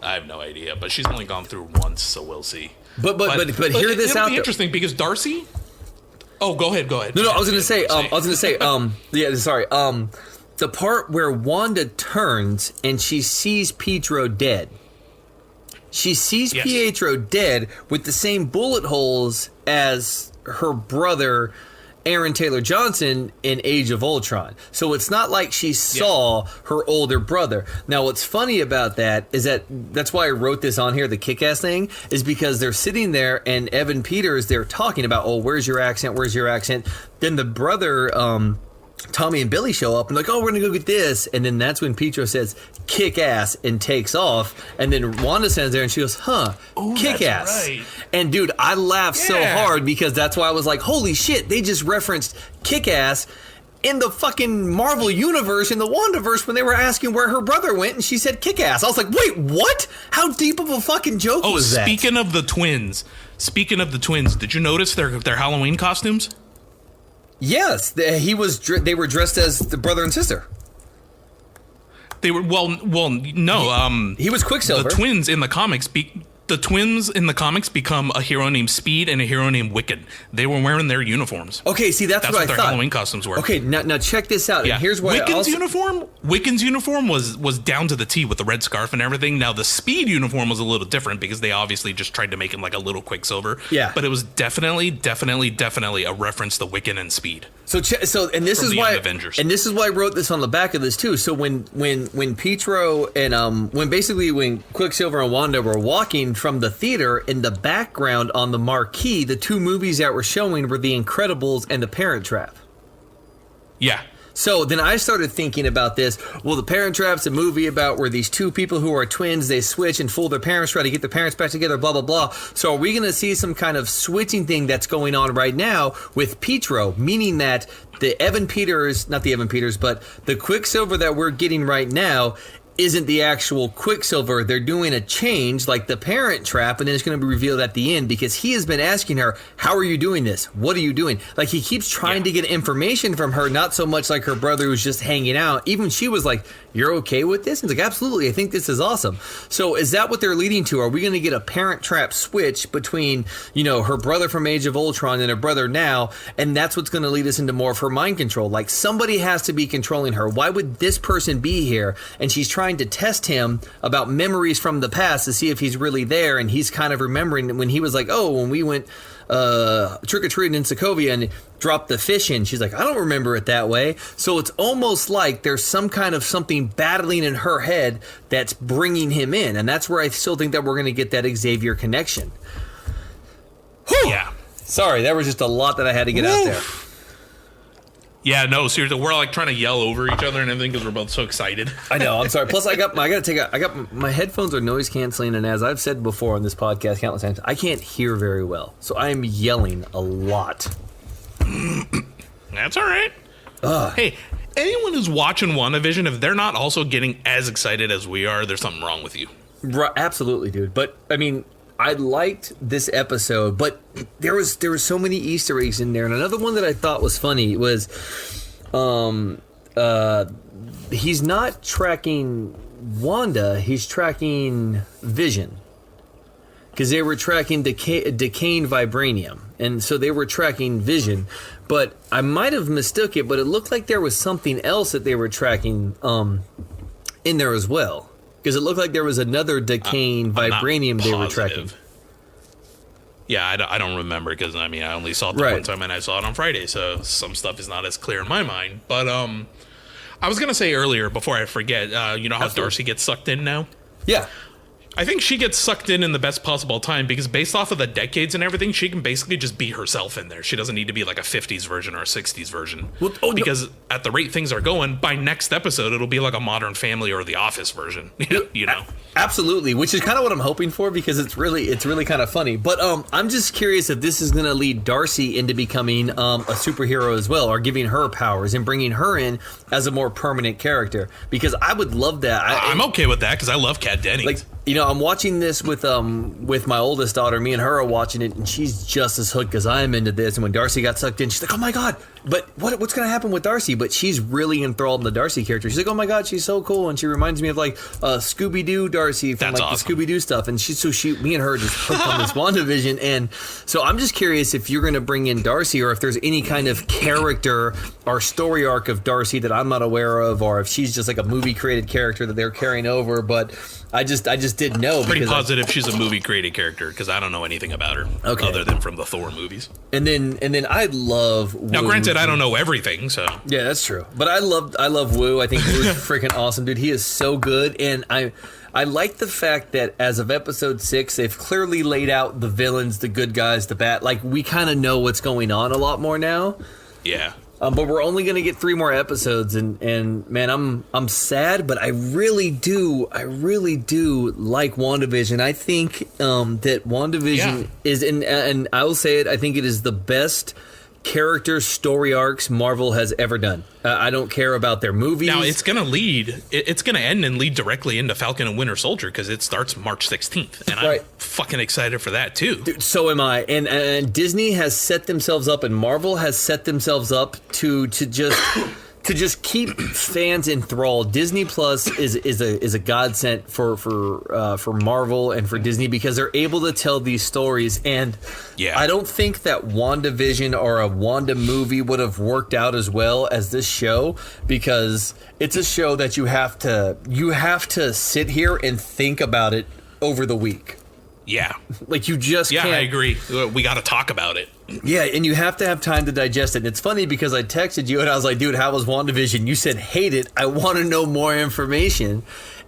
I have no idea, but she's only gone through once, so we'll see. But hear this out. It'll be interesting because Darcy. Oh, go ahead. No, I was going to say. The part where Wanda turns and she sees Pietro dead. She sees Pietro dead with the same bullet holes as her brother, Aaron Taylor Johnson, in Age of Ultron. So it's not like she saw her older brother. Now, what's funny about that is that's why I wrote this on here, the kick-ass thing, is because they're sitting there and Evan Peters, they're talking about, where's your accent? Then the brother, Tommy and Billy show up and like, we're going to go get this. And then that's when Pietro says, kick ass, and takes off. And then Wanda stands there and she goes, kick ass. Right. And dude, I laughed so hard because that's why I was like, holy shit, they just referenced kick ass in the fucking Marvel universe, in the WandaVerse, when they were asking where her brother went and she said kick ass. I was like, wait, what? How deep of a fucking joke was that? Speaking of the twins, did you notice their Halloween costumes? Yes, they were dressed as the brother and sister. They were no. He was Quicksilver. The twins in the comics become a hero named Speed and a hero named Wiccan. They were wearing their uniforms. Okay, see that's what I their thought. Halloween costumes were. Okay, now check this out. Yeah. And here's what Wiccan's uniform was down to the T with the red scarf and everything. Now the Speed uniform was a little different because they obviously just tried to make him like a little Quicksilver. Yeah, but it was definitely a reference to Wiccan and Speed. So this is why I wrote this on the back of this too. So when Pietro and when Quicksilver and Wanda were walking from the theater, in the background on the marquee, the two movies that were showing were The Incredibles and The Parent Trap. Yeah. So then I started thinking about this. Well, The Parent Trap's a movie about where these two people who are twins, they switch and fool their parents, try to get their parents back together, blah, blah, blah. So are we going to see some kind of switching thing that's going on right now with Pedro, meaning that the Quicksilver that we're getting right now isn't the actual Quicksilver. They're doing a change like the Parent Trap, and then it's going to be revealed at the end because he has been asking her, how are you doing this? What are you doing? Like, he keeps trying to get information from her, not so much like her brother who's just hanging out. Even she was like, you're okay with this? And it's like, absolutely, I think this is awesome. So is that what they're leading to? Are we going to get a Parent Trap switch between, her brother from Age of Ultron and her brother now, and that's what's going to lead us into more of her mind control? Like, somebody has to be controlling her. Why would this person be here? And she's trying to test him about memories from the past to see if he's really there, and he's kind of remembering when he was like, oh, when we went trick-or-treating in Sokovia and dropped the fish in. She's like, I don't remember it that way. So it's almost like there's some kind of something battling in her head that's bringing him in, and that's where I still think that we're going to get that Xavier connection. Whew! Yeah. Sorry, that was just a lot that I had to get out there. Yeah, no, seriously, we're like trying to yell over each other and everything because we're both so excited. I know, I'm sorry. Plus, I got my headphones are noise canceling, and as I've said before on this podcast countless times, I can't hear very well, so I am yelling a lot. That's all right. Hey, anyone who's watching WandaVision, if they're not also getting as excited as we are, there's something wrong with you. Right, absolutely, dude. But I mean, I liked this episode, but there was so many Easter eggs in there. And another one that I thought was funny was, he's not tracking Wanda, he's tracking Vision, because they were tracking decaying vibranium, and so they were tracking Vision. But I might have mistook it, but it looked like there was something else that they were tracking in there as well. Because it looked like there was another decaying vibranium they were tracking. Yeah, I don't remember because, I mean, I only saw it the one time and I saw it on Friday, so some stuff is not as clear in my mind. But I was going to say earlier, before I forget, you know how Darcy gets sucked in now? Yeah. I think she gets sucked in the best possible time because based off of the decades and everything, she can basically just be herself in there. She doesn't need to be like a 50s version or a 60s version. Well, because at the rate things are going, by next episode, it'll be like a Modern Family or The Office version, you know? Absolutely, which is kind of what I'm hoping for because it's really kind of funny. But I'm just curious if this is going to lead Darcy into becoming a superhero as well, or giving her powers and bringing her in as a more permanent character, because I would love that. I'm okay with that because I love Kat Dennings. Like, you know, I'm watching this with my oldest daughter. Me and her are watching it, and she's just as hooked as I am into this. And when Darcy got sucked in, she's like, "Oh my god!" But what's going to happen with Darcy? But she's really enthralled in the Darcy character. She's like, "Oh my god, she's so cool," and she reminds me of like Scooby Doo Darcy from the Scooby Doo stuff. And me and her just hooked on this WandaVision. And so I'm just curious if you're going to bring in Darcy, or if there's any kind of character or story arc of Darcy that I'm not aware of, or if she's just like a movie created character that they're carrying over. But I just didn't know. Pretty positive she's a movie created character because I don't know anything about her other than from the Thor movies. And then I love Wu. Now, granted, I don't know everything, so yeah, that's true. But I love Wu. I think Wu's freaking awesome, dude. He is so good, and I like the fact that as of episode 6, they've clearly laid out the villains, the good guys, the bad. Like, we kind of know what's going on a lot more now. Yeah. But we're only going to get 3 more episodes, and man, I'm sad, but I really do like WandaVision. I think that WandaVision is, and I will say it, I think it is the best character story arcs Marvel has ever done. I don't care about their movies. Now, it's going to end and lead directly into Falcon and Winter Soldier because it starts March 16th. And I'm fucking excited for that, too. Dude, so am I. And Disney has set themselves up, and Marvel has set themselves up to just keep fans enthralled. Disney Plus is a godsend for Marvel and for Disney because they're able to tell these stories. And I don't think that WandaVision or a Wanda movie would have worked out as well as this show, because it's a show that you have to sit here and think about it over the week. Yeah. Like, you just can't. Yeah, I agree. We got to talk about it. Yeah, and you have to have time to digest it. And it's funny because I texted you and I was like, dude, how was WandaVision? You said, hate it. I want to know more information.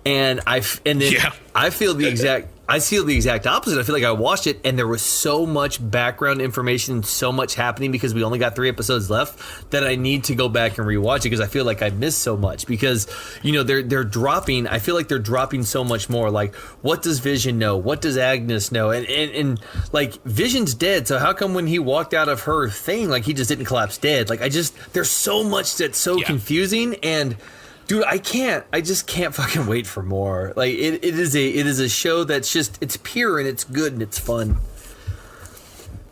I feel the I feel the exact opposite. I feel like I watched it and there was so much background information, so much happening because we only got 3 episodes left that I need to go back and rewatch it because I feel like I missed so much because, you know, they're dropping. I feel like they're dropping so much more. Like, what does Vision know? What does Agnes know? And like, Vision's dead. So how come when he walked out of her thing, like, he just didn't collapse dead? Like, there's so much that's so confusing. And dude, I just can't fucking wait for more. Like, it is a show that's just, it's pure and it's good and it's fun.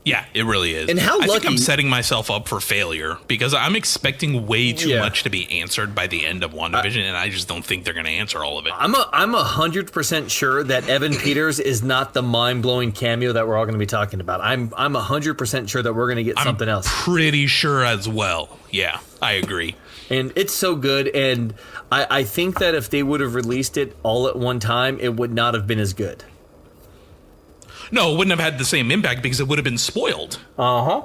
Yeah, it really is. And how I lucky, think I'm setting myself up for failure because I'm expecting way too much to be answered by the end of WandaVision, and I just don't think they're going to answer all of it. I'm 100% sure that Evan Peters is not the mind-blowing cameo that we're all going to be talking about. I'm 100% sure that we're going to get something else. Pretty sure as well. Yeah, I agree. And it's so good, and I think that if they would have released it all at one time, it would not have been as good. No, it wouldn't have had the same impact because it would have been spoiled. Uh-huh.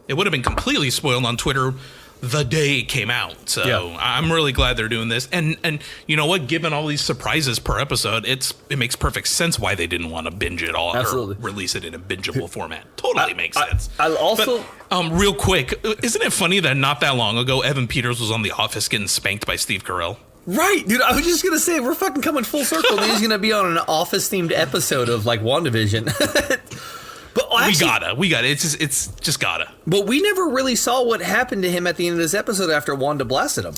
It would have been completely spoiled on Twitter the day it came out. So I'm really glad they're doing this. And you know what? Given all these surprises per episode, it makes perfect sense why they didn't want to binge it all or release it in a bingeable format. Totally makes sense. I also... But, real quick, isn't it funny that not that long ago, Evan Peters was on The Office getting spanked by Steve Carell? Right, dude. I was just gonna say we're fucking coming full circle. He's gonna be on an Office-themed episode of like WandaVision. But actually, we gotta. It's just gotta. But we never really saw what happened to him at the end of this episode after Wanda blasted him.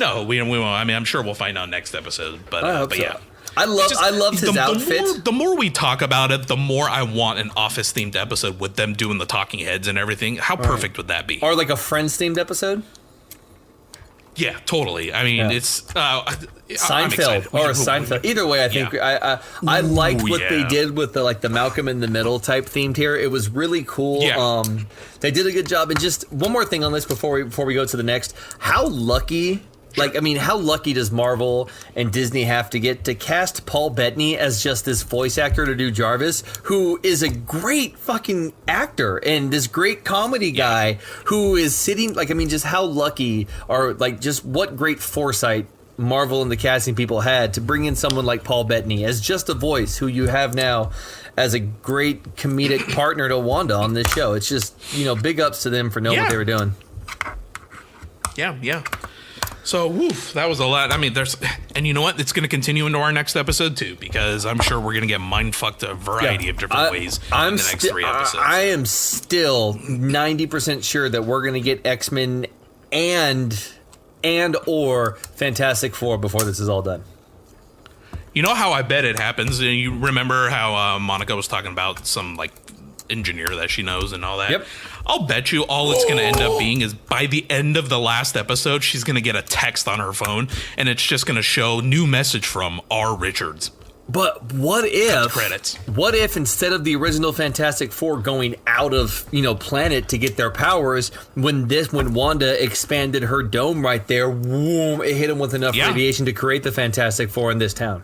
No, we won't. I mean, I'm sure we'll find out next episode. But so. yeah. I loved his outfit. The more we talk about it, the more I want an Office-themed episode with them doing the talking heads and everything. How perfect would that be? Or like a Friends-themed episode? Yeah, totally. I mean, it's Seinfeld or Seinfeld. Either way, I think I liked what they did with the Malcolm in the Middle type themed here. It was really cool. Yeah. They did a good job. And just one more thing on this before we go to the next. How lucky. How lucky does Marvel and Disney have to get to cast Paul Bettany as just this voice actor to do Jarvis, who is a great fucking actor and this great comedy guy who is sitting, just how lucky or just what great foresight Marvel and the casting people had to bring in someone like Paul Bettany as just a voice who you have now as a great comedic partner to Wanda on this show. It's just, big ups to them for knowing what they were doing. Yeah. So, that was a lot. I mean, and you know what? It's going to continue into our next episode, too, because I'm sure we're going to get mind-fucked a variety of different ways in the next 3 episodes. I am still 90% sure that we're going to get X-Men and or Fantastic Four before this is all done. You know how I bet it happens? You remember how Monica was talking about some, engineer that she knows and all that? Yep. I'll bet you all it's going to end up being is by the end of the last episode, she's going to get a text on her phone, and it's just going to show new message from R. Richards. But what if credits? What if instead of the original Fantastic Four going out of planet to get their powers, when Wanda expanded her dome right there, whoom, it hit them with enough radiation to create the Fantastic Four in this town?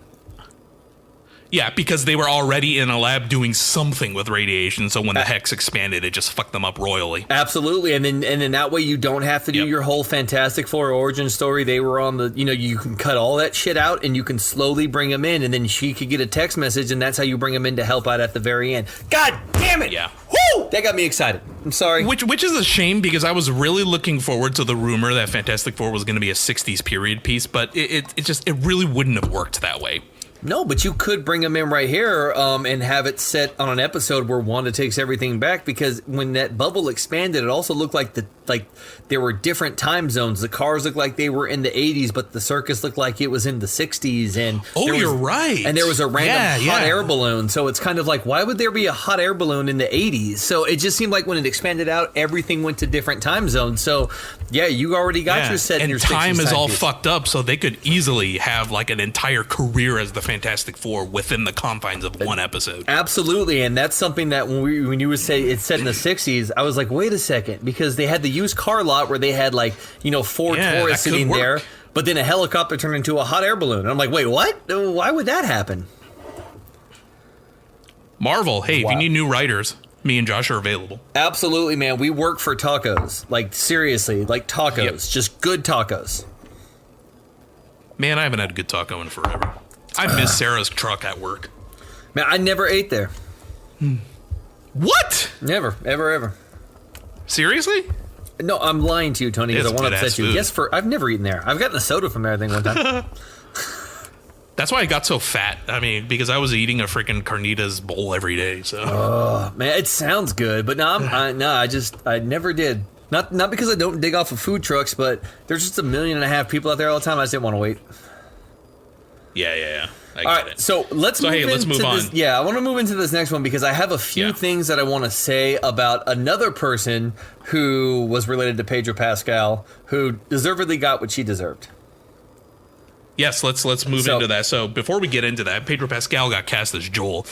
Yeah, because they were already in a lab doing something with radiation, so when the Hex expanded, it just fucked them up royally. Absolutely, and then that way you don't have to do your whole Fantastic Four origin story. They were on the, you can cut all that shit out, and you can slowly bring them in, and then she could get a text message, and that's how you bring them in to help out at the very end. God damn it! Yeah. Woo! That got me excited. I'm sorry. Which is a shame, because I was really looking forward to the rumor that Fantastic Four was going to be a 60s period piece, but it really wouldn't have worked that way. No, but you could bring them in right here and have it set on an episode where Wanda takes everything back, because when that bubble expanded, it also looked like there were different time zones. The cars looked like they were in the 80s, but the circus looked like it was in the 60s. And you're right. And there was a random hot air balloon. So it's kind of like, why would there be a hot air balloon in the 80s? So it just seemed like when it expanded out, everything went to different time zones. So yeah, you already got your set. And your time is all piece. fucked up, so they could easily have an entire career as the Fantastic Four within the confines of one episode. Absolutely, and that's something that when you would say it's set in the 60s, I was like, wait a second, because they had the used car lot where they had 4 tourists sitting there, but then a helicopter turned into a hot air balloon. And I'm like, wait, what? Why would that happen? Marvel, hey, if you need new writers, me and Josh are available. Absolutely, man. We work for tacos. Seriously, tacos. Just good tacos. Man, I haven't had a good taco in forever. I miss Sarah's truck at work. Man, I never ate there. What? Never, ever. Seriously? No, I'm lying to you, Tony, because I want to upset you. Food. Yes, I've never eaten there. I've gotten a soda from there, I think, one time. That's why I got so fat. I mean, because I was eating a freaking carnitas bowl every day. So, man, it sounds good, but I never did. Not because I don't dig off of food trucks, but there's just 1.5 million people out there all the time. I just didn't want to wait. Yeah. All right, so let's move on. Yeah, I want to move into this next one because I have a few things that I want to say about another person who was related to Pedro Pascal, who deservedly got what she deserved. Yes, let's move into that. So before we get into that, Pedro Pascal got cast as Joel.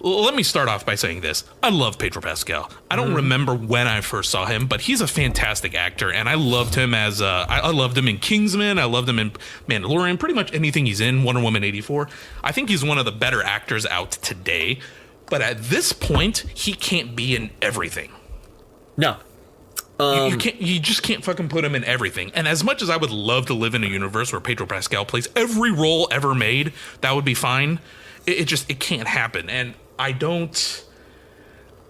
Let me start off by saying this. I love Pedro Pascal. I don't remember when I first saw him, but he's a fantastic actor, and I loved him as I loved him in Kingsman. I loved him in Mandalorian. Pretty much anything he's in. Wonder Woman 84. I think he's one of the better actors out today. But at this point, he can't be in everything. No. You just can't fucking put him in everything. And as much as I would love to live in a universe where Pedro Pascal plays every role ever made, that would be fine. It can't happen. And I don't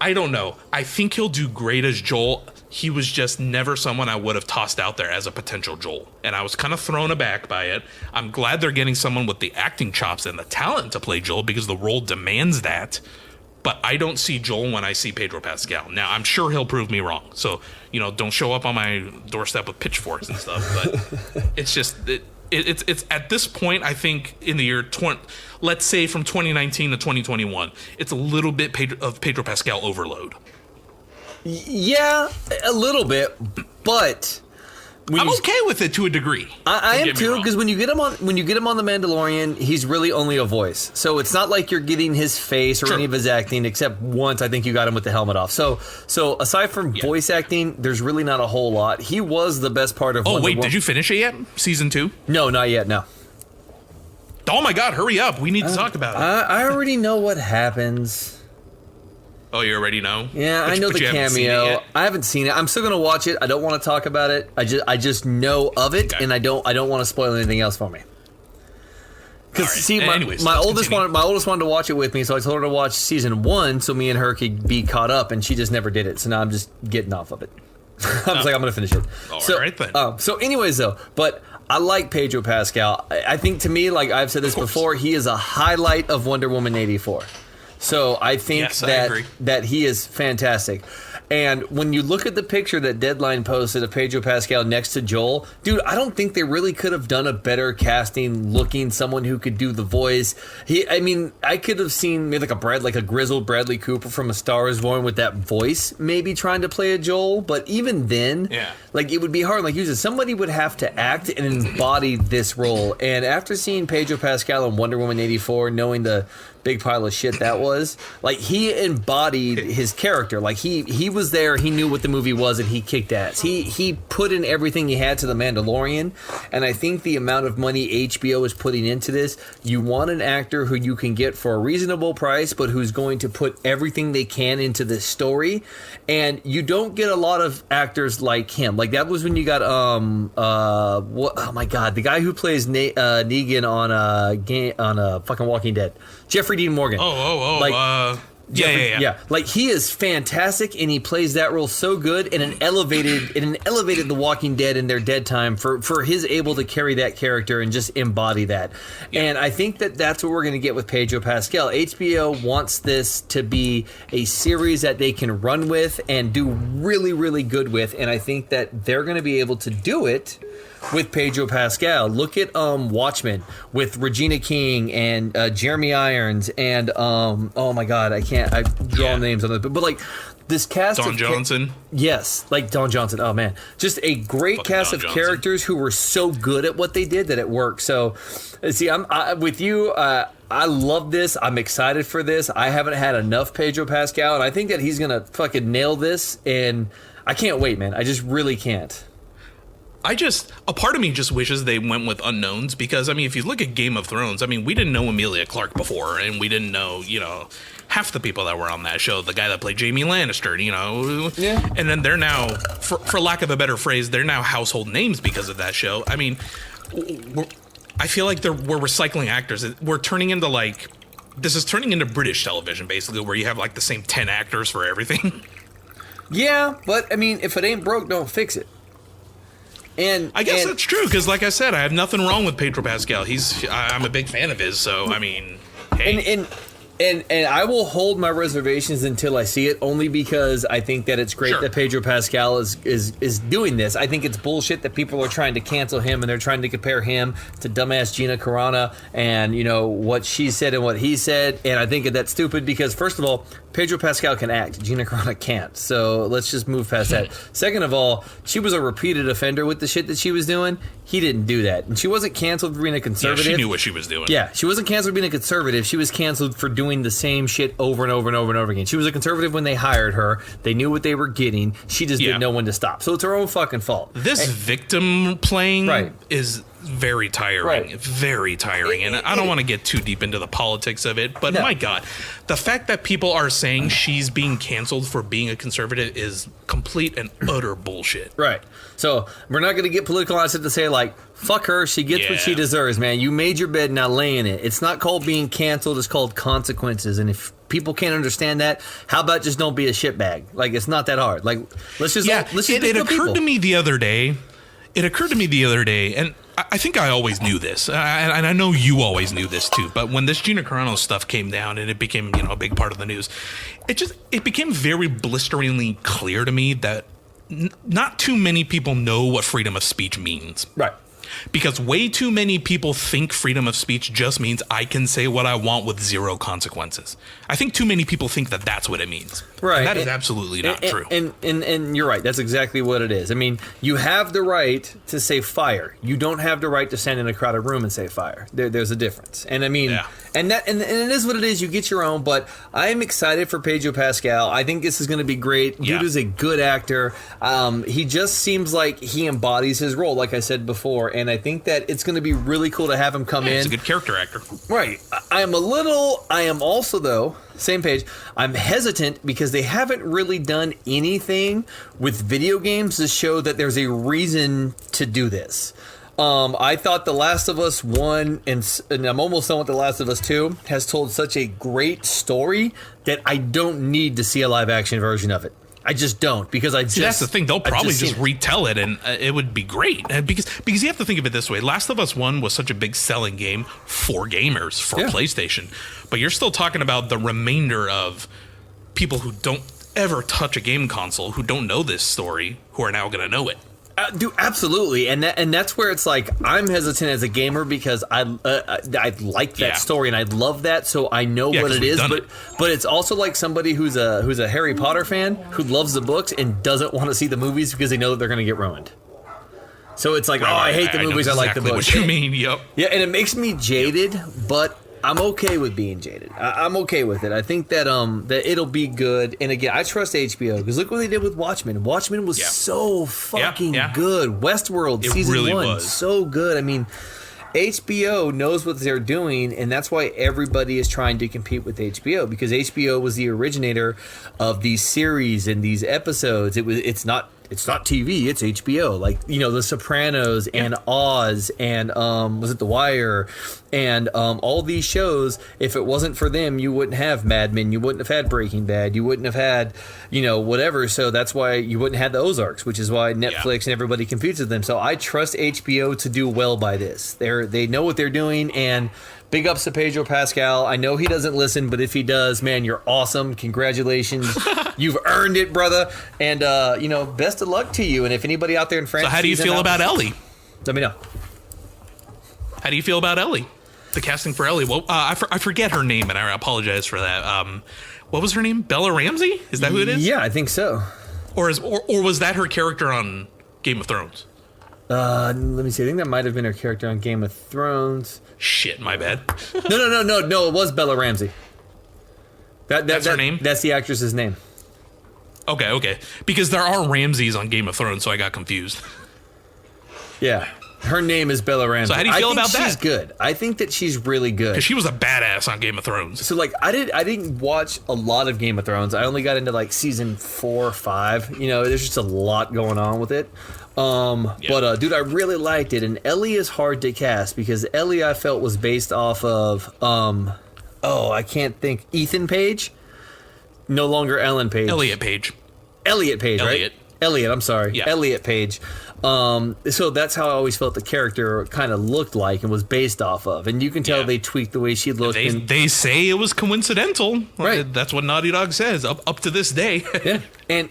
know. I think he'll do great as Joel. He was just never someone I would have tossed out there as a potential Joel. And I was kind of thrown aback by it. I'm glad they're getting someone with the acting chops and the talent to play Joel because the role demands that. But I don't see Joel when I see Pedro Pascal. Now, I'm sure he'll prove me wrong. So, don't show up on my doorstep with pitchforks and stuff. But it's just, it's at this point, I think, in the year, let's say from 2019 to 2021, it's a little bit of Pedro Pascal overload. Yeah, a little bit. But I'm okay with it to a degree. I am too, because when you get him on The Mandalorian, he's really only a voice. So it's not like you're getting his face or any of his acting, except once I think you got him with the helmet off. So aside from voice acting, there's really not a whole lot. He was the best part of Wonder Woman. Did you finish it yet? Season 2? No, not yet, no. Oh my god, hurry up. We need to talk about it. I already know what happens. Oh, you already know? Yeah, I know the cameo. I haven't seen it. I'm still gonna watch it. I don't want to talk about it. I just know of it, and I don't want to spoil anything else for me. Because my oldest wanted to watch it with me, so I told her to watch season 1, so me and her could be caught up, and she just never did it. So now I'm just getting off of it. I was like, I'm gonna finish it. All right then. So, anyways, though, but I like Pedro Pascal. I think to me, like I've said this before, he is a highlight of Wonder Woman 84. So I think that he is fantastic. And when you look at the picture that Deadline posted of Pedro Pascal next to Joel, dude, I don't think they really could have done a better casting looking someone who could do the voice. I could have seen maybe like a grizzled Bradley Cooper from A Star Is Born with that voice, maybe trying to play a Joel. But even then, it would be hard. Like you said, somebody would have to act and embody this role. And after seeing Pedro Pascal in Wonder Woman 84, knowing the big pile of shit that was, like, he embodied his character. Like he was there, he knew what the movie was, and he kicked ass. He put in everything he had to The Mandalorian, and I think the amount of money HBO is putting into this, you want an actor who you can get for a reasonable price, but who's going to put everything they can into this story, and you don't get a lot of actors like him. Like that was when you got oh my god, the guy who plays Negan on fucking Walking Dead, Jeffrey Dean Morgan. Yeah. Like he is fantastic, and he plays that role so good, and it elevated The Walking Dead in their dead time for his able to carry that character and just embody that. Yeah. And I think that's what we're going to get with Pedro Pascal. HBO wants this to be a series that they can run with and do really, really good with, and I think that they're going to be able to do it with Pedro Pascal. Look at Watchmen with Regina King and Jeremy Irons and oh my god, I draw names on it, but like this cast Don Johnson. Yes, like Don Johnson. Oh man, just a great cast of characters who were so good at what they did that it worked. So see, I'm with you. I love this. I'm excited for this. I haven't had enough Pedro Pascal, and I think that he's gonna fucking nail this, and I can't wait, man. I just really can't. A part of me just wishes they went with unknowns, because, I mean, if you look at Game of Thrones, I mean, we didn't know Emilia Clarke before, and we didn't know, half the people that were on that show, the guy that played Jaime Lannister, Yeah. And then they're now, for lack of a better phrase, they're now household names because of that show. I mean, I feel like we're recycling actors. We're turning into like, this is turning into British television, basically, where you have like the same 10 actors for everything. Yeah, but I mean, if it ain't broke, don't fix it. And I guess that's true, because like I said, I have nothing wrong with Pedro Pascal. I'm a big fan of his, so I mean, hey. And I will hold my reservations until I see it, only because I think that it's great that Pedro Pascal is doing this. I think it's bullshit that people are trying to cancel him and they're trying to compare him to dumbass Gina Carano and, you know, what she said and what he said. And I think that's stupid because, first of all, Pedro Pascal can act. Gina Carano can't. So let's just move past that. Second of all, she was a repeated offender with the shit that she was doing. He didn't do that. And she wasn't canceled for being a conservative. Yeah, she knew what she was doing. Yeah, she wasn't canceled for being a conservative. She was canceled for doing the same shit over and over and over and over again. She was a conservative when they hired her. They knew what they were getting. She just didn't know when to stop. So it's her own fucking fault. This victim playing is very tiring. Very tiring. And I don't want to get too deep into the politics of it, but my God, the fact that people are saying she's being canceled for being a conservative is complete and utter bullshit. Right. So we're not going to get political on it to say, like, fuck her, she gets what she deserves, man. You made your bed, now lay in it. It's not called being canceled, it's called consequences. And if people can't understand that, how about just don't be a shitbag? Like, it's not that hard. Like, let's just it occurred to me the other day. And I think I always knew this, and I know you always knew this too. But when this Gina Carano stuff came down and it became, you know, a big part of the news, it became very blisteringly clear to me that not too many people know what freedom of speech means. Right. Because way too many people think freedom of speech just means I can say what I want with zero consequences. I think too many people think that that's what it means. Right. And that is absolutely not true. And you're right. That's exactly what it is. I mean, you have the right to say fire. You don't have the right to stand in a crowded room and say fire. There's a difference. And I mean, and it is what it is. You get your own. But I am excited for Pedro Pascal. I think this is going to be great. Dude is a good actor. He just seems like he embodies his role, like I said before. And I think that it's going to be really cool to have him come in. He's a good character actor. Right. I am also, though, same page, I'm hesitant because they haven't really done anything with video games to show that there's a reason to do this. I thought The Last of Us 1, and I'm almost done with The Last of Us 2, has told such a great story that I don't need to see a live action version of it. I just don't, because that's the thing. They'll probably just retell it, and it would be great. Because you have to think of it this way: Last of Us 1 was such a big selling game for gamers, for PlayStation. But you're still talking about the remainder of people who don't ever touch a game console, who don't know this story, who are now going to know it. Dude, absolutely, and that's where it's like I'm hesitant as a gamer because I like that story and I love that, so I know what it is. But it's also like somebody who's a Harry Potter fan who loves the books and doesn't want to see the movies because they know that they're going to get ruined. So it's like, I hate the movies. I like the books. What you mean? Yep. Yeah, and it makes me jaded, but I'm okay with being jaded. I'm okay with it. I think that that it'll be good. And again, I trust HBO because look what they did with Watchmen. Watchmen was so fucking good. Westworld season 1 was so good. I mean, HBO knows what they're doing, and that's why everybody is trying to compete with HBO because HBO was the originator of these series and these episodes. It's not TV, it's HBO. Like, you know, The Sopranos and Oz and was it The Wire and all these shows. If it wasn't for them, you wouldn't have Mad Men, you wouldn't have had Breaking Bad, you wouldn't have had, you know, whatever. So that's why you wouldn't have the Ozarks, which is why Netflix and everybody competes with them. So I trust HBO to do well by this. They know what they're doing, and big ups to Pedro Pascal. I know he doesn't listen, but if he does, man, you're awesome. Congratulations. You've earned it, brother. And, you know, best of luck to you. And if anybody out there in France... So how do you feel about Ellie? Let me know. How do you feel about Ellie? The casting for Ellie. Well, I forget her name, and I apologize for that. What was her name? Bella Ramsey? Is that who it is? Yeah, I think so. Or was that her character on Game of Thrones? Let me see. I think that might have been her character on Game of Thrones. Shit, my bad. No. It was Bella Ramsey. That's her name? That's the actress's name. Okay. Because there are Ramseys on Game of Thrones, so I got confused. Yeah. Her name is Bella Ramsey. So how do you feel about that? She's good. I think that she's really good. Because she was a badass on Game of Thrones. So, like, I didn't watch a lot of Game of Thrones. I only got into, like, season 4 or 5. You know, there's just a lot going on with it. But dude, I really liked it, and Ellie is hard to cast because Ellie I felt was based off of I can't think, Ethan Page, no longer Ellen Page, Elliot Page, right? Elliot, I'm sorry. Yeah. Elliot Page. So that's how I always felt the character kind of looked like and was based off of. And you can tell they tweaked the way she looked. They say it was coincidental. Right. That's what Naughty Dog says up to this day. Yeah. And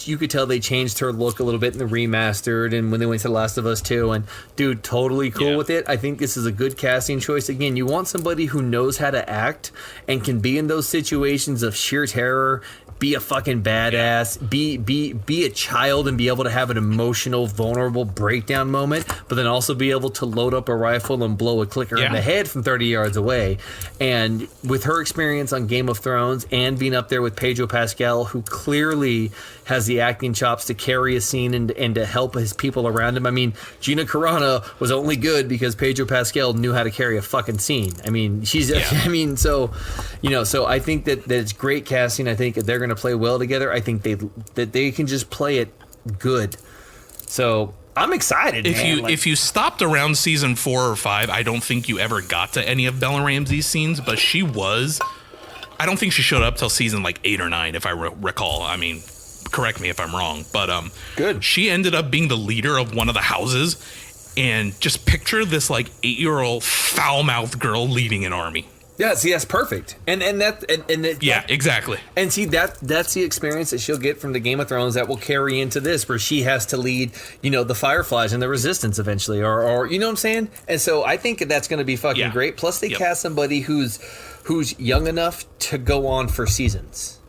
you could tell they changed her look a little bit in the remastered and when they went to The Last of Us 2. And dude, totally cool with it. I think this is a good casting choice. Again, you want somebody who knows how to act and can be in those situations of sheer terror, be a fucking badass, be a child and be able to have an emotional, vulnerable breakdown moment, but then also be able to load up a rifle and blow a clicker in the head from 30 yards away. And with her experience on Game of Thrones and being up there with Pedro Pascal, who clearly has the acting chops to carry a scene and to help his people around him. I mean, Gina Carano was only good because Pedro Pascal knew how to carry a fucking scene. I mean, I mean, so I think that it's great casting. I think they're going to play well together. I think that they can just play it good. So I'm excited. If you stopped around season 4 or 5, I don't think you ever got to any of Bella Ramsey's scenes, but I don't think she showed up till season like 8 or 9, if I recall. I mean, correct me if I'm wrong, but good. She ended up being the leader of one of the houses, and just picture this like 8-year-old foul-mouthed girl leading an army. Yeah, see, that's perfect, Exactly. And see, that's the experience that she'll get from the Game of Thrones that will carry into this, where she has to lead, the Fireflies and the Resistance eventually, or you know what I'm saying. And so I think that's going to be fucking great. Plus, they cast somebody who's young enough to go on for seasons.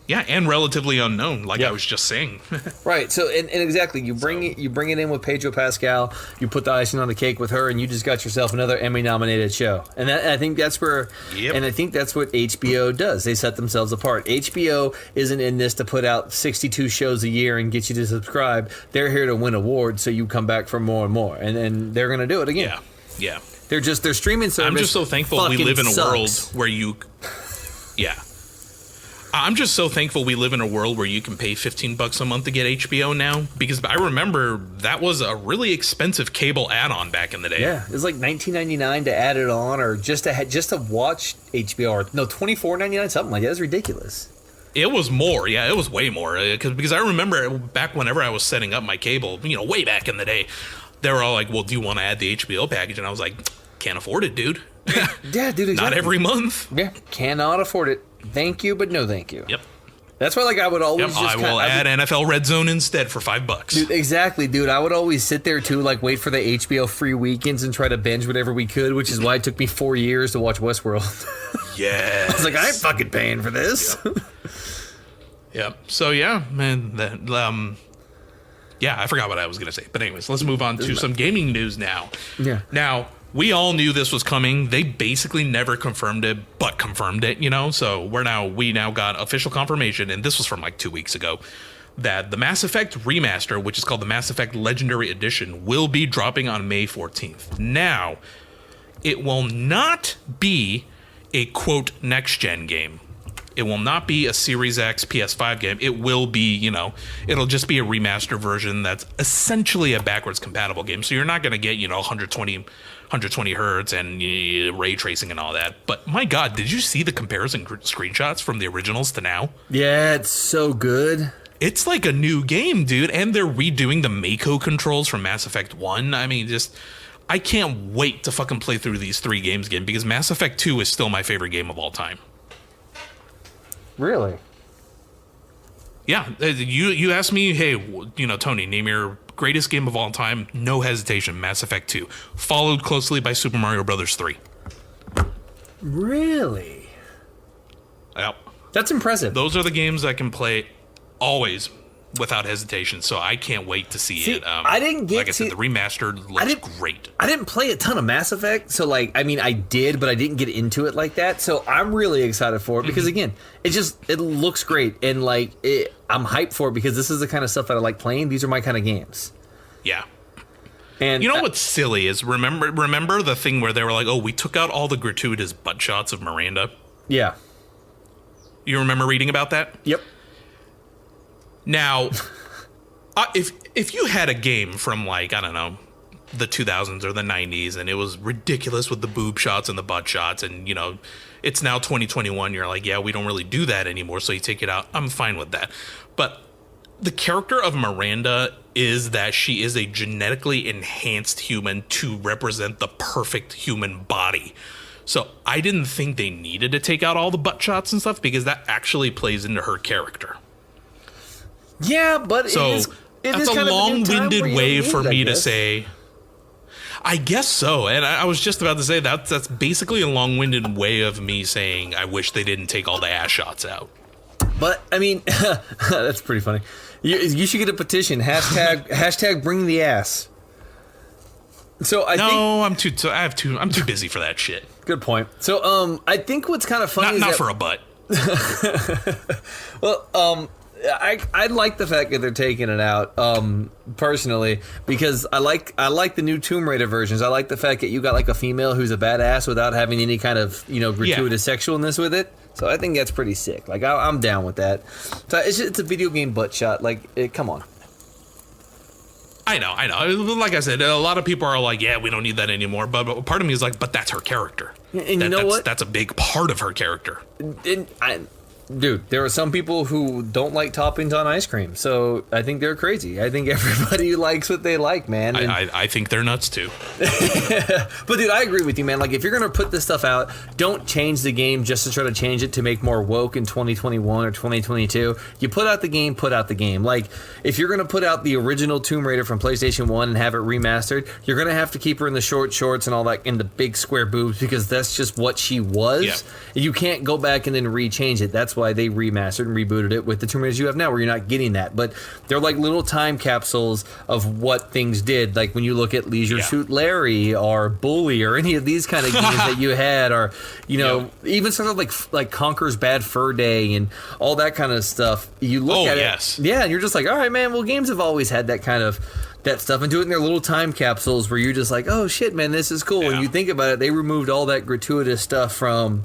Yeah, and relatively unknown, like I was just saying. Right. So, and exactly, you bring it in with Pedro Pascal, you put the icing on the cake with her, and you just got yourself another Emmy-nominated show. And I think that's where, and I think that's what HBO does. They set themselves apart. HBO isn't in this to put out 62 shows a year and get you to subscribe. They're here to win awards, so you come back for more and more, and they're going to do it again. Yeah. Their streaming service. I'm just so thankful we live in a world where you. Yeah. I'm just so thankful we live in a world where you can pay $15 a month to get HBO now, because I remember that was a really expensive cable add-on back in the day. Yeah, it was like $19.99 to add it on, or just to watch HBO, or no, $24.99, something like that. It was ridiculous. It was more, yeah, it was way more, because I remember back whenever I was setting up my cable, way back in the day, they were all like, "Well, do you want to add the HBO package?" And I was like, "Can't afford it, dude." Yeah, dude, exactly. Not every month. Yeah, cannot afford it. Thank you, but no thank you. Yep. That's why, I would always I will add NFL Red Zone instead for $5. Dude, exactly, dude. I would always sit there, too, wait for the HBO free weekends and try to binge whatever we could, which is why it took me 4 years to watch Westworld. Yeah. I was like, I ain't fucking paying for this. Yep. So, yeah, man, I forgot what I was going to say. But anyways, let's move on to some gaming news now. Yeah. Now, we all knew this was coming. They basically never confirmed it, but confirmed it, So we now got official confirmation, and this was from 2 weeks ago, that the Mass Effect remaster, which is called the Mass Effect Legendary Edition, will be dropping on May 14th. Now, it will not be a quote next-gen game. It will not be a Series X PS5 game. It will be, it'll just be a remaster version that's essentially a backwards compatible game. So you're not going to get, 120 hertz and ray tracing and all that. But my God, did you see the comparison screenshots from the originals to now? Yeah, it's so good. It's like a new game, dude. And they're redoing the Mako controls from Mass Effect 1. I mean, I can't wait to fucking play through these 3 games again, because Mass Effect 2 is still my favorite game of all time. Really? Yeah, you asked me, hey, Tony, name your greatest game of all time. No hesitation, Mass Effect 2, followed closely by Super Mario Brothers 3. Really? Yep. That's impressive. Those are the games I can play always without hesitation, so I can't wait to see it. I didn't get, like I said, the remastered looks great. I didn't play a ton of Mass Effect, so I did, but I didn't get into it like that. So I'm really excited for it because again, it looks great, and I'm hyped for it because this is the kind of stuff that I like playing. These are my kind of games. Yeah. And you know what's silly is remember the thing where they were like, "Oh, we took out all the gratuitous butt shots of Miranda." Yeah. You remember reading about that? Yep. Now, if you had a game from like, I don't know, the 2000s or the 90s, and it was ridiculous with the boob shots and the butt shots, and you know, it's now 2021, you're like, yeah, we don't really do that anymore, so you take it out. I'm fine with that. But the character of Miranda is that she is a genetically enhanced human to represent the perfect human body. So I didn't think they needed to take out all the butt shots and stuff, because that actually plays into her character. Yeah, but that's a long-winded way for me to say. I guess so, and I was just about to say that's basically a long-winded way of me saying I wish they didn't take all the ass shots out. But I mean, that's pretty funny. You should get a petition. Hashtag bring the ass. So I'm too busy for that shit. Good point. So I think what's kind of funny not for a butt. Well, I like the fact that they're taking it out, personally, because I like the new Tomb Raider versions. I like the fact that you got like a female who's a badass without having any kind of, you know, gratuitous sexualness with it. So I think that's pretty sick. Like I'm down with that. So it's a video game butt shot. Like, come on. I know. Like I said, a lot of people are like, yeah, we don't need that anymore. But part of me is like, but that's her character. And you know what? That's a big part of her character. Dude, there are some people who don't like toppings on ice cream, so I think they're crazy. I think everybody likes what they like, man. I think they're nuts too. But dude, I agree with you, man. Like, if you're gonna put this stuff out, don't change the game just to try to change it to make more woke in 2021 or 2022. You put out the game, put out the game. Like, if you're gonna put out the original Tomb Raider from PlayStation 1 and have it remastered, you're gonna have to keep her in the short shorts and all that, and the big square boobs, because that's just what she was. Yeah. You can't go back and then rechange it. That's why they remastered and rebooted it with the Tomb Raiders you have now, where you're not getting that. But they're like little time capsules of what things did. Like when you look at Leisure Suit Larry or Bully or any of these kind of games that you had, or, you know, even sort of like Conker's Bad Fur Day and all that kind of stuff. You look at it, and you're just like, all right, man. Well, games have always had that kind of that stuff, and do it in their little time capsules where you're just like, oh shit, man, this is cool. When you think about it, they removed all that gratuitous stuff from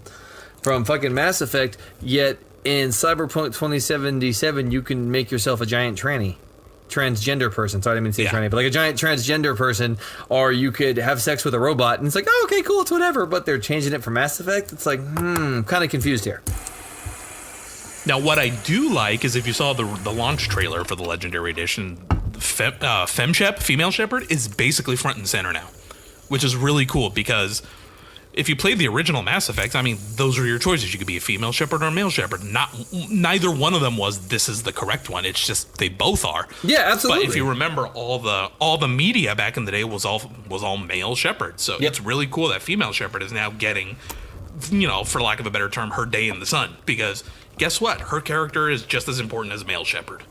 fucking Mass Effect, yet in Cyberpunk 2077, you can make yourself a giant transgender person. Sorry, I didn't mean to say tranny, but like a giant transgender person, or you could have sex with a robot, and it's like, oh, okay, cool, it's whatever. But they're changing it for Mass Effect. It's like, kind of confused here. Now, what I do like is if you saw the launch trailer for the Legendary Edition, female Shepherd is basically front and center now, which is really cool because if you played the original Mass Effect, I mean, those are your choices. You could be a female Shepherd or a male Shepherd. Neither one of them was this is the correct one. It's just they both are. Yeah, absolutely. But if you remember, all the media back in the day was all male Shepherd. So it's really cool that female Shepherd is now getting, you know, for lack of a better term, her day in the sun. Because guess what? Her character is just as important as male Shepherd.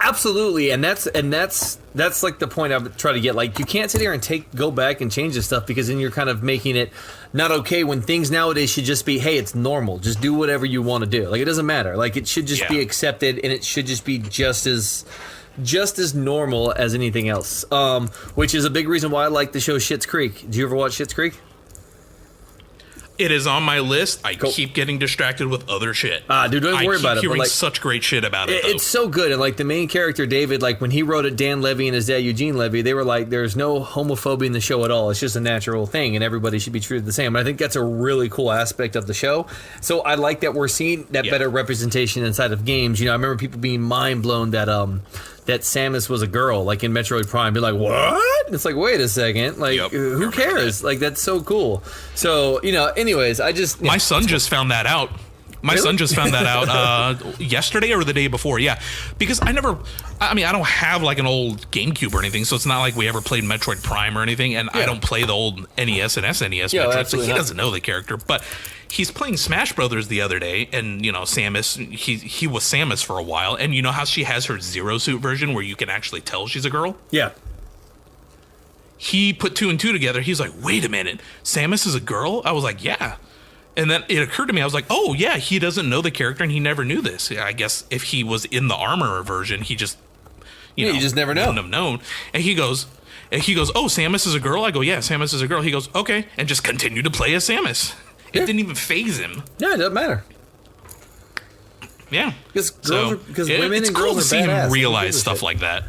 Absolutely, and that's like the point I would try to get. Like, you can't sit here and go back and change this stuff, because then you're kind of making it not okay, when things nowadays should just be, hey, it's normal, just do whatever you want to do. Like, it doesn't matter. Like, it should just be accepted, and it should just be just as normal as anything else. Which is a big reason why I like the show Schitt's Creek. Did you ever watch Schitt's Creek? It is on my list. I keep getting distracted with other shit. Dude, don't worry about it. I keep hearing such great shit about it, though. It's so good. And, like, the main character, David, like, when he wrote it, Dan Levy and his dad, Eugene Levy, they were like, there's no homophobia in the show at all. It's just a natural thing, and everybody should be treated the same. And I think that's a really cool aspect of the show. So I like that we're seeing that better representation inside of games. You know, I remember people being mind-blown that Samus was a girl, like in Metroid Prime. Be like, what? And it's like, wait a second. Like, who cares? Like, that's so cool. So, you know, anyways, my son just found that out. My son just found that out yesterday or the day before. Yeah. Because I don't have like an old GameCube or anything, so it's not like we ever played Metroid Prime or anything, and I don't play the old NES and SNES Metroid, so he doesn't know the character. But he's playing Smash Brothers the other day, and, you know, Samus, he was Samus for a while, and you know how she has her Zero Suit version where you can actually tell she's a girl? Yeah. He put two and two together. He's like, wait a minute, Samus is a girl? I was like, yeah. And then it occurred to me, I was like, oh, yeah, he doesn't know the character, and he never knew this. I guess if he was in the Armorer version, he just, you just never know. Wouldn't have known. And he goes, oh, Samus is a girl? I go, yeah, Samus is a girl. He goes, okay, and just continued to play as Samus. It didn't even faze him. Yeah, it doesn't matter. Yeah. Because women it's and cool girls to are see badass. him realize stuff like that.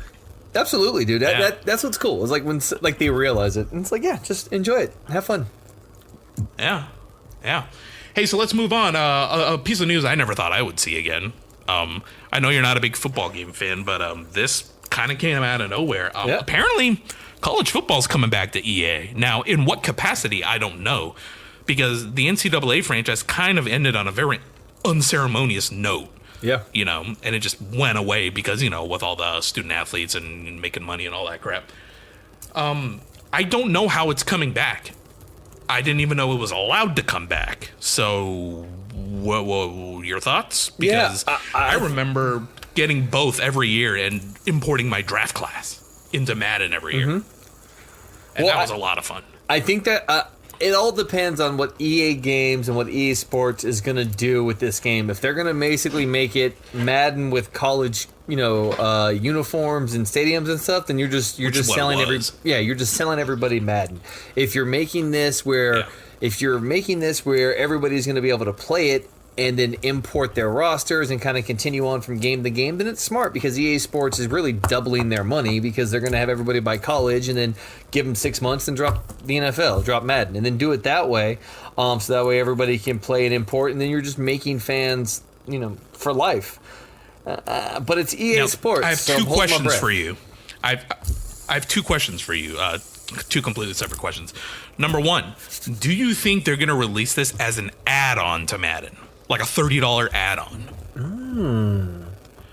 Absolutely, dude. That's what's cool. It's like when they realize it, and it's like, yeah, just enjoy it, have fun. Yeah. Hey, so let's move on. A piece of news I never thought I would see again. I know you're not a big football game fan, but this kind of came out of nowhere. Apparently, college football's coming back to EA. Now, in what capacity, I don't know, because the NCAA franchise kind of ended on a very unceremonious note. Yeah. And it just went away because, with all the student athletes and making money and all that crap. I don't know how it's coming back. I didn't even know it was allowed to come back. So, what your thoughts? Because I remember getting both every year and importing my draft class into Madden every year. And that was a lot of fun. I think that it all depends on what EA Games and what EA Sports is going to do with this game. If they're going to basically make it Madden with college, uniforms and stadiums and stuff, then you're just selling you're just selling everybody Madden. If you're making this where everybody's going to be able to play it and then import their rosters and kind of continue on from game to game, then it's smart because EA Sports is really doubling their money because they're going to have everybody by college and then give them 6 months and drop the NFL, drop Madden, and then do it that way. So that way everybody can play and import, and then you're just making fans, for life. But it's EA Sports. I have two questions for you. I have two questions for you. Two completely separate questions. Number one, do you think they're going to release this as an add-on to Madden? Like a $30 add-on?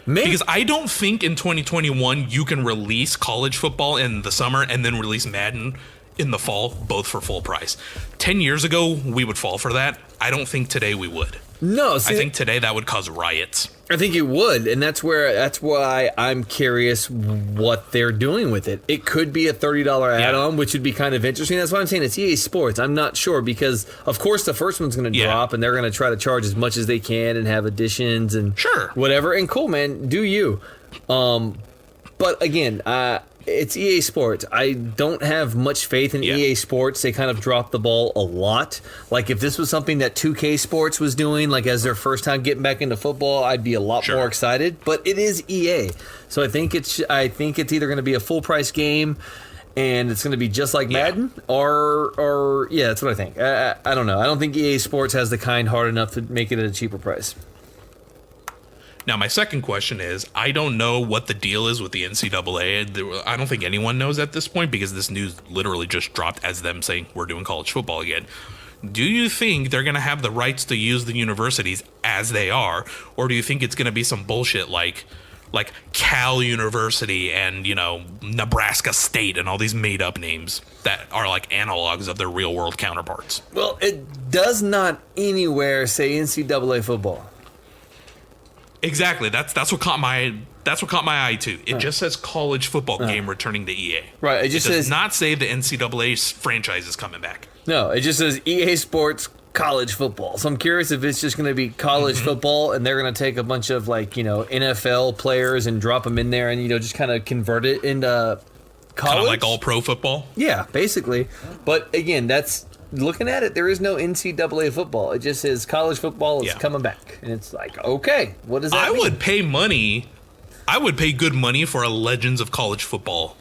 Maybe. Because I don't think in 2021 you can release college football in the summer and then release Madden in the fall, both for full price. 10 years ago, we would fall for that. I don't think today we would. No, I think today that would cause riots. I think it would, and that's why I'm curious what they're doing with it. It could be a $30 add-on, which would be kind of interesting. That's why I'm saying it's EA Sports. I'm not sure because, of course, the first one's going to drop, and they're going to try to charge as much as they can and have additions and whatever. And cool, man, do you? But again, it's EA Sports. I don't have much faith in EA Sports. They kind of dropped the ball a lot. Like, if this was something that 2K Sports was doing, like, as their first time getting back into football, I'd be a lot more excited. But it is EA. So I think it's either going to be a full-price game and it's going to be just like Madden, or that's what I think. I don't know. I don't think EA Sports has the kind hard enough to make it at a cheaper price. Now, my second question is, I don't know what the deal is with the NCAA. I don't think anyone knows at this point because this news literally just dropped as them saying we're doing college football again. Do you think they're going to have the rights to use the universities as they are, or do you think it's going to be some bullshit like Cal University and, Nebraska State and all these made-up names that are like analogs of their real-world counterparts? Well, it does not anywhere say NCAA football. Exactly. That's what caught my eye too. It just says college football game returning to EA. Right. It does not say the NCAA franchise is coming back. No, it just says EA Sports college football. So I'm curious if it's just going to be college football and they're going to take a bunch of NFL players and drop them in there and just kind of convert it into college. Kind of like all pro football. Yeah, basically. But again, that's looking at it. There is no NCAA football. It just says college football is coming back, and it's like, okay, what does that mean? I would pay money. I would pay good money for a Legends of College football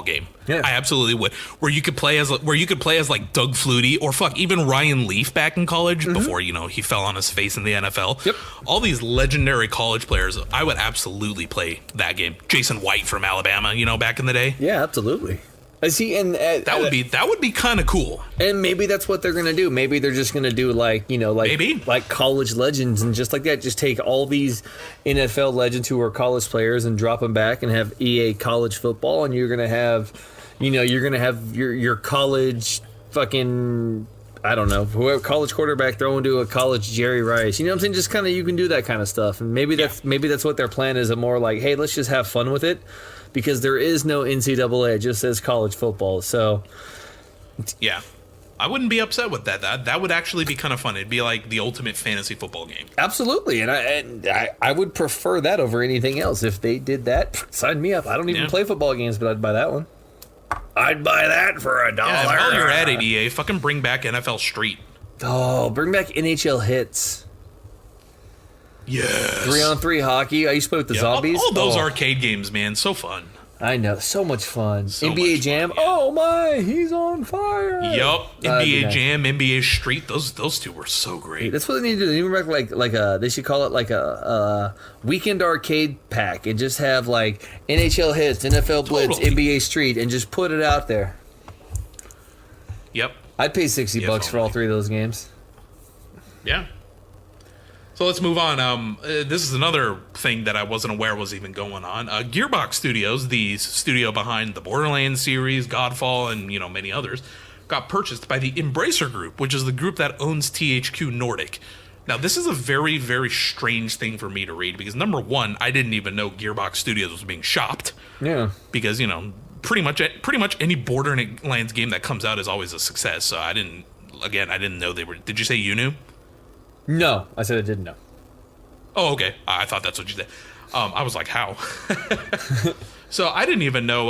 game. Yeah. I absolutely would. Where you could play as like Doug Flutie or even Ryan Leaf back in college before he fell on his face in the NFL. Yep. All these legendary college players. I would absolutely play that game. Jason White from Alabama. Back in the day. Yeah, absolutely. That would be kind of cool. And maybe that's what they're gonna do. Maybe they're just gonna do like college legends and just like that. Just take all these NFL legends who are college players and drop them back and have EA college football, and you're gonna have your college fucking, I don't know, whoever college quarterback throwing to a college Jerry Rice. You know what I'm saying? Just kind of, you can do that kind of stuff. And maybe that's what their plan is. A more like, hey, let's just have fun with it. Because there is no NCAA, it just says college football. So, yeah, I wouldn't be upset with that. That would actually be kind of fun. It'd be like the ultimate fantasy football game. Absolutely, and I would prefer that over anything else. If they did that, sign me up. I don't even play football games, but I'd buy that one. I'd buy that for $1. Yeah, while you're at it, EA, fucking bring back NFL Street. Oh, bring back NHL Hits. Yes. 3-on-3 hockey. I used to play with the zombies. All those arcade games, man, so fun. I know, so much fun. So NBA much Jam. fun, yeah. Oh my, he's on fire. Yup. NBA Jam, NBA Street. Those two were so great. That's what they need to do. They need to make like a. They should call it like a weekend arcade pack and just have like NHL hits, NFL Blitz, Totally. NBA Street, and just put it out there. Yep. I'd pay $60 for all three of those games. Yeah. So let's move on. This is another thing that I wasn't aware was even going on. Gearbox Studios, the studio behind the Borderlands series, Godfall, and many others, got purchased by the Embracer Group, which is the group that owns THQ Nordic. Now, this is a very, very strange thing for me to read because number one, I didn't even know Gearbox Studios was being shopped. Yeah. Because pretty much any Borderlands game that comes out is always a success. So I didn't know they were. Did you say you knew? No, I said I didn't know. Oh, okay. I thought that's what you said. I was like, how? So I didn't even know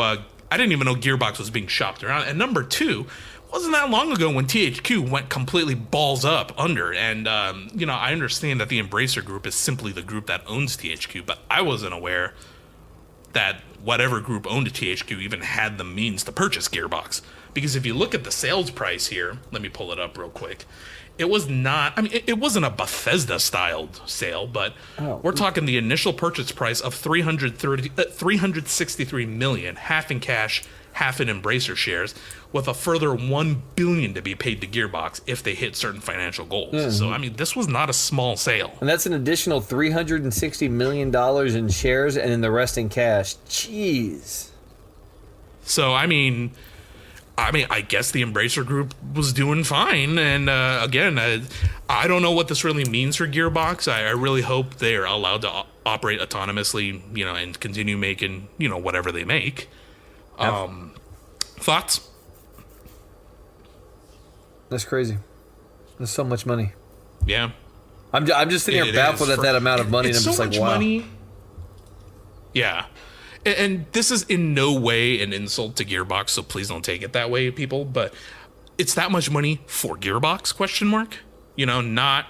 Gearbox was being shopped around. And number two, wasn't that long ago when THQ went completely balls up under. And I understand that the Embracer Group is simply the group that owns THQ, but I wasn't aware that whatever group owned THQ even had the means to purchase Gearbox. Because if you look at the sales price here, let me pull it up real quick. It was not, it wasn't a Bethesda-styled sale, but we're talking the initial purchase price of $363 million, half in cash, half in Embracer shares, with a further $1 billion to be paid to Gearbox if they hit certain financial goals. Mm-hmm. So, this was not a small sale. And that's an additional $360 million in shares and then the rest in cash. Jeez. So, I guess the Embracer Group was doing fine. And again, I don't know what this really means for Gearbox. I really hope they're allowed to operate autonomously, and continue making, whatever they make. Thoughts? That's crazy. That's so much money. Yeah. I'm just sitting here baffled at that amount of money. And I'm just like, wow. Money. Yeah. And this is in no way an insult to Gearbox, so please don't take it that way, people. But it's that much money for Gearbox? ? Not.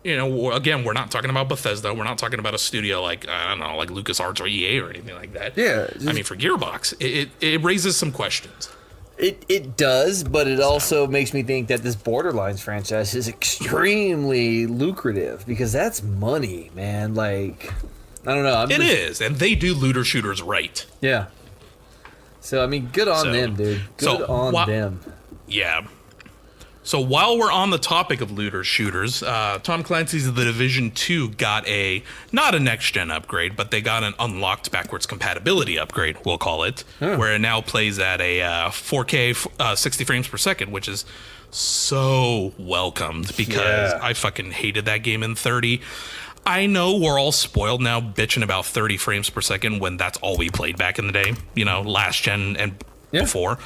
Again, we're not talking about Bethesda. We're not talking about a studio like like LucasArts or EA or anything like that. Yeah. For Gearbox, it raises some questions. It does, but it also makes me think that this Borderlands franchise is extremely lucrative because that's money, man. Like, I don't know. It is, and they do looter shooters right. Yeah. So, good on them, dude. Good on them. Yeah. So while we're on the topic of looter shooters, Tom Clancy's The Division 2 got not a next-gen upgrade, but they got an unlocked backwards compatibility upgrade, we'll call it, where it now plays at a 4K 60 frames per second, which is so welcomed because I fucking hated that game in 30. I know we're all spoiled now bitching about 30 frames per second when that's all we played back in the day, last gen and before.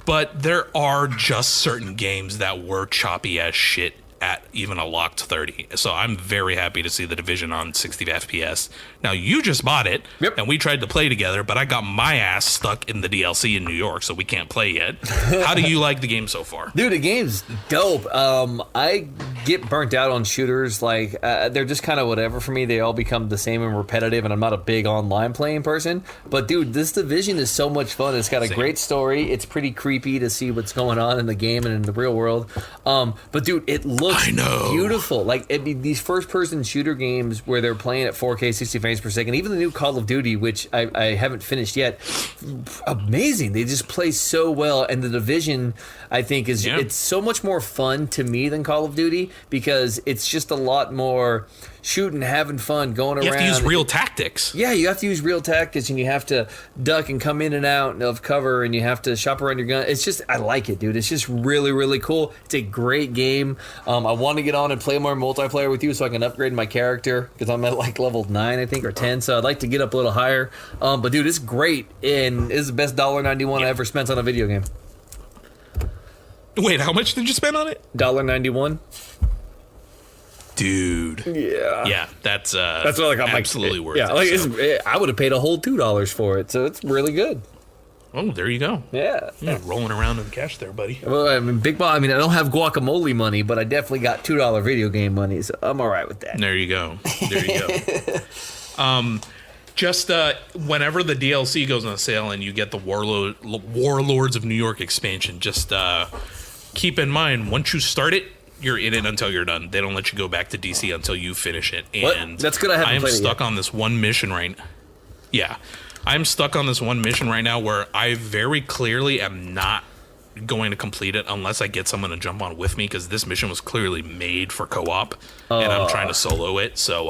But there are just certain games that were choppy as shit at even a locked 30. So I'm very happy to see The Division on 60 FPS. Now, you just bought it, and we tried to play together, but I got my ass stuck in the DLC in New York, so we can't play yet. How do you like the game so far? Dude, the game's dope. I get burnt out on shooters. Like, they're just kind of whatever for me. They all become the same and repetitive, and I'm not a big online playing person. But, dude, this Division is so much fun. It's got a great story. It's pretty creepy to see what's going on in the game and in the real world. But, dude, it looks beautiful. Like, these first-person shooter games where they're playing at 4K 60 frames per second, even the new Call of Duty, which I haven't finished yet, amazing. They just play so well. And the Division, I think, it's so much more fun to me than Call of Duty because it's just a lot more shooting, having fun, going around. You have to use real tactics. Yeah, you have to use real tactics, and you have to duck and come in and out of cover, and you have to shop around your gun. It's just, I like it, dude. It's just really, really cool. It's a great game. I want to get on and play more multiplayer with you so I can upgrade my character because I'm at like level 9, I think, or 10, so I'd like to get up a little higher. But, dude, it's great, and it's the best $1.91 I ever spent on a video game. Wait, how much did you spend on it? $1.91. Dude. Yeah, that's what I got. Absolutely worth it. Yeah, I would have paid a whole $2 for it, so it's really good. Oh, there you go. Yeah. Rolling around in cash there, buddy. Well, I mean, I don't have guacamole money, but I definitely got $2 video game money, so I'm all right with that. There you go. Just whenever the DLC goes on sale and you get the Warlords of New York expansion, just keep in mind, once you start it, you're in it until you're done. They don't let you go back to DC until you finish it. And what? That's good. I am stuck on this one mission right now. Yeah. I'm stuck on this one mission right now where I very clearly am not going to complete it unless I get someone to jump on with me, because this mission was clearly made for co-op and I'm trying to solo it. So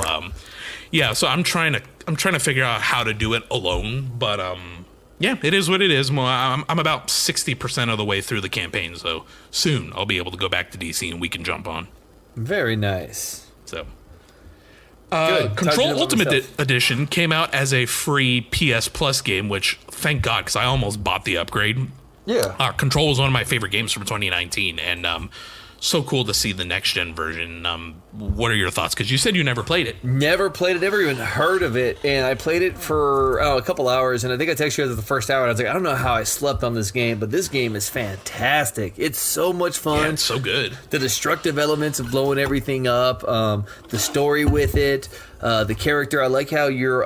so I'm trying to figure out how to do it alone, but it is what it is. I'm about 60% of the way through the campaign, so soon I'll be able to go back to DC and we can jump on. Very nice. So Control Ultimate Edition came out as a free PS Plus game, which thank God, because I almost bought the upgrade. Yeah. Control was one of my favorite games from 2019, and so cool to see the next gen version. What are your thoughts? Because you said you never played it. Never played it, never even heard of it, and I played it for a couple hours, and I think I texted you after the first hour, and I was like, I don't know how I slept on this game, but this game is fantastic. It's so much fun. Yeah, it's so good. The destructive elements of blowing everything up, the story with it, the character. I like how your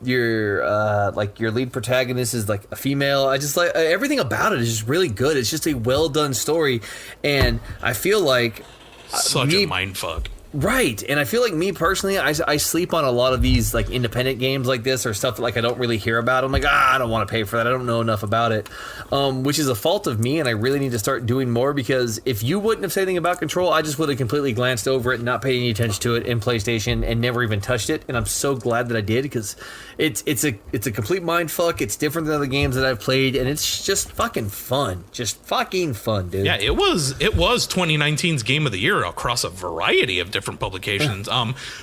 lead protagonist is like a female. I just like everything about it is just really good. It's just a well done story, and I feel like such a mindfuck. Right, and I feel like me personally, I sleep on a lot of these like independent games like this or stuff that like I don't really hear about. I'm like, I don't want to pay for that. I don't know enough about it, which is a fault of me, and I really need to start doing more, because if you wouldn't have said anything about Control, I just would have completely glanced over it and not paid any attention to it in PlayStation and never even touched it. And I'm so glad that I did, because it's a complete mind fuck. It's different than other games that I've played, and it's just fucking fun. Just fucking fun, dude. Yeah, it was 2019's Game of the Year across a variety of different publications.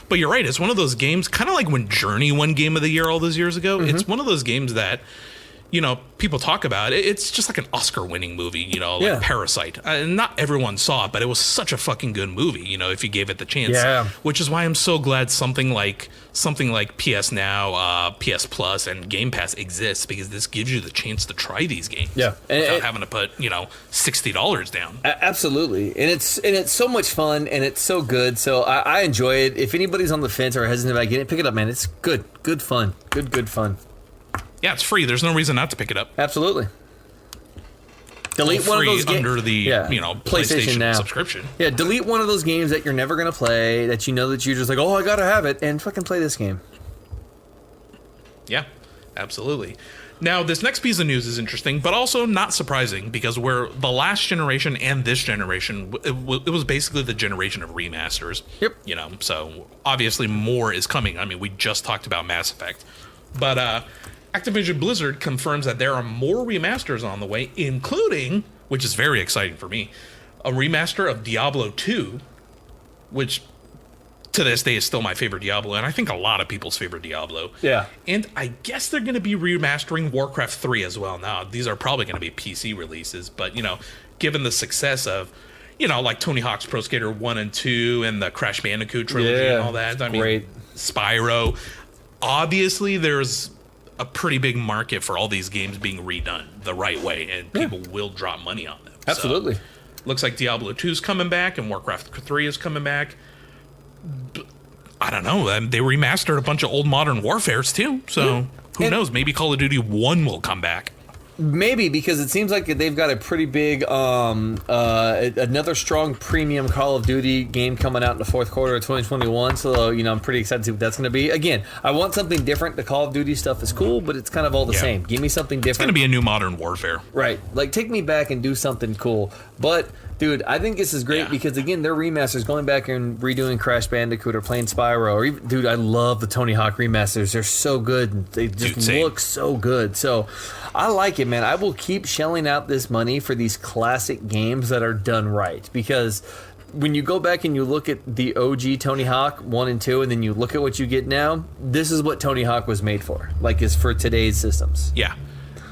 But you're right, it's one of those games, kind of like when Journey won Game of the Year all those years ago. It's one of those games that, you know, people talk about. It's just like an Oscar-winning movie, you know, like Parasite. Not everyone saw it, but it was such a fucking good movie, you know, if you gave it the chance. Yeah. Which is why I'm so glad something like PS Now, PS Plus, and Game Pass exists, because this gives you the chance to try these games. Yeah. Without having to put, you know, $60 down. Absolutely. And it's so much fun, and it's so good. So I enjoy it. If anybody's on the fence or hesitant about getting it, pick it up, man. It's good. Good fun. Good fun. Yeah, it's free. There's no reason not to pick it up. Absolutely. Delete one of those games under the PlayStation Now subscription. Yeah, delete one of those games that you're never gonna play, that you know that you're just like, oh, I gotta have it, and fucking play this game. Yeah, absolutely. Now, this next piece of news is interesting, but also not surprising, because we're the last generation and this generation, it was basically the generation of remasters. Yep. You know, so obviously more is coming. I mean, we just talked about Mass Effect, but Activision Blizzard confirms that there are more remasters on the way, including, which is very exciting for me, a remaster of Diablo 2, which to this day is still my favorite Diablo, and I think a lot of people's favorite Diablo. Yeah. And I guess they're going to be remastering Warcraft 3 as well. Now, these are probably going to be PC releases, but, you know, given the success of, you know, like Tony Hawk's Pro Skater 1 and 2 and the Crash Bandicoot trilogy and all that. I mean, Spyro. Obviously, there's a pretty big market for all these games being redone the right way, and people will drop money on them. Absolutely. So, looks like Diablo 2 is coming back, and Warcraft 3 is coming back. I don't know. They remastered a bunch of old Modern Warfares too, so who knows? Maybe Call of Duty 1 will come back. Maybe, because it seems like they've got a pretty big, another strong premium Call of Duty game coming out in the fourth quarter of 2021. So, you know, I'm pretty excited to see what that's going to be. Again, I want something different. The Call of Duty stuff is cool, but it's kind of all the same. Give me something different. It's going to be a new Modern Warfare. Right. Like, take me back and do something cool. But, dude, I think this is great because, again, they're remasters, going back and redoing Crash Bandicoot or playing Spyro. Or even, dude, I love the Tony Hawk remasters. They're so good. And they just look so good. So, I like it, man. I will keep shelling out this money for these classic games that are done right, because when you go back and you look at the OG Tony Hawk 1 and 2, and then you look at what you get now, this is what Tony Hawk was made for, like, is for today's systems. Yeah.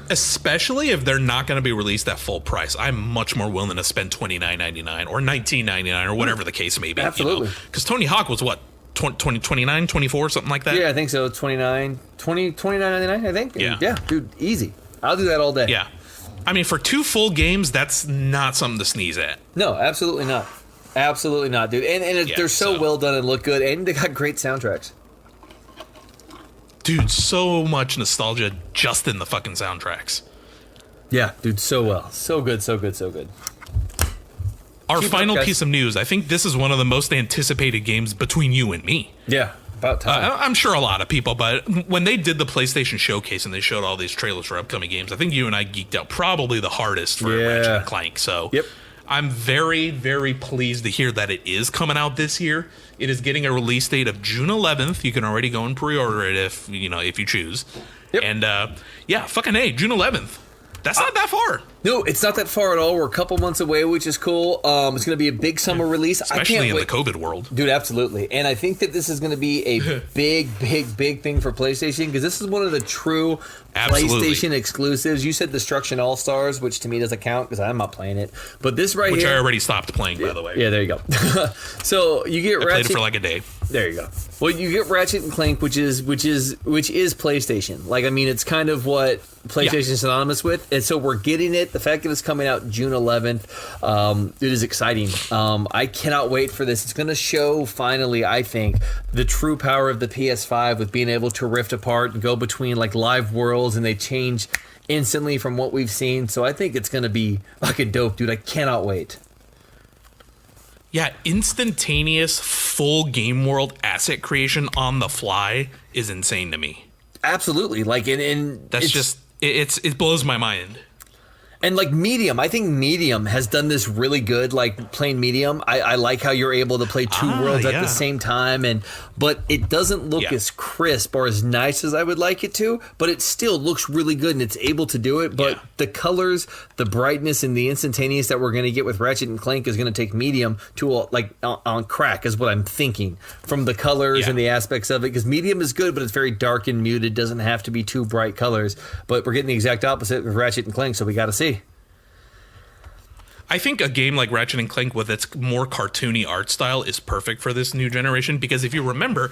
Especially if they're not going to be released at full price. I'm much more willing to spend $29.99 or $19.99 or whatever the case may be. Absolutely. Because Tony Hawk was what? 29, 24, something like that? Yeah, I think so. 29.99, I think. Yeah. Yeah, dude, easy. I'll do that all day. Yeah. I mean, for 2 full games, that's not something to sneeze at. No, absolutely not. Absolutely not, dude. And they're so well done and look good, and they got great soundtracks. Dude, so much nostalgia just in the fucking soundtracks. Yeah, dude, so well. So good, so good, so good. Our final piece of news, I think this is one of the most anticipated games between you and me. Yeah, about time. I'm sure a lot of people, but when they did the PlayStation Showcase and they showed all these trailers for upcoming games, I think you and I geeked out probably the hardest for Ratchet and Clank. So I'm very, very pleased to hear that it is coming out this year. It is getting a release date of June 11th. You can already go and pre-order it if you choose. And fucking A, June 11th. That's not that far. No, it's not that far at all. We're a couple months away, which is cool. It's going to be a big summer release. Especially in the COVID world. Dude, absolutely. And I think that this is going to be a big thing for PlayStation, because this is one of the true PlayStation exclusives. You said Destruction All-Stars, which to me doesn't count because I'm not playing it. But this right here... Which I already stopped playing, by the way. Yeah, there you go. So you get Ratchet... I played it for like a day. There you go. Well, you get Ratchet and Clank, which is PlayStation. Like, I mean, it's kind of what PlayStation is synonymous with, and so we're getting it. The fact that it's coming out June 11th, it is exciting. I cannot wait for this. It's going to show finally, I think, the true power of the PS5 with being able to rift apart and go between like live worlds, and they change instantly from what we've seen. So I think it's going to be fucking dope, dude. I cannot wait. Yeah, instantaneous full game world asset creation on the fly is insane to me. Absolutely. Like, and that's just it blows my mind. And like Medium, I think Medium has done this really good. Like playing Medium, I like how you're able to play two worlds at the same time, but it doesn't look as crisp or as nice as I would like it to. But it still looks really good, and it's able to do it. But the colors, the brightness, and the instantaneous that we're going to get with Ratchet and Clank is going to take Medium to on crack, is what I'm thinking from the colors and the aspects of it. Because Medium is good, but it's very dark and muted. Doesn't have to be too bright colors. But we're getting the exact opposite with Ratchet and Clank, so we got to see. I think a game like Ratchet and Clank with its more cartoony art style is perfect for this new generation, because if you remember,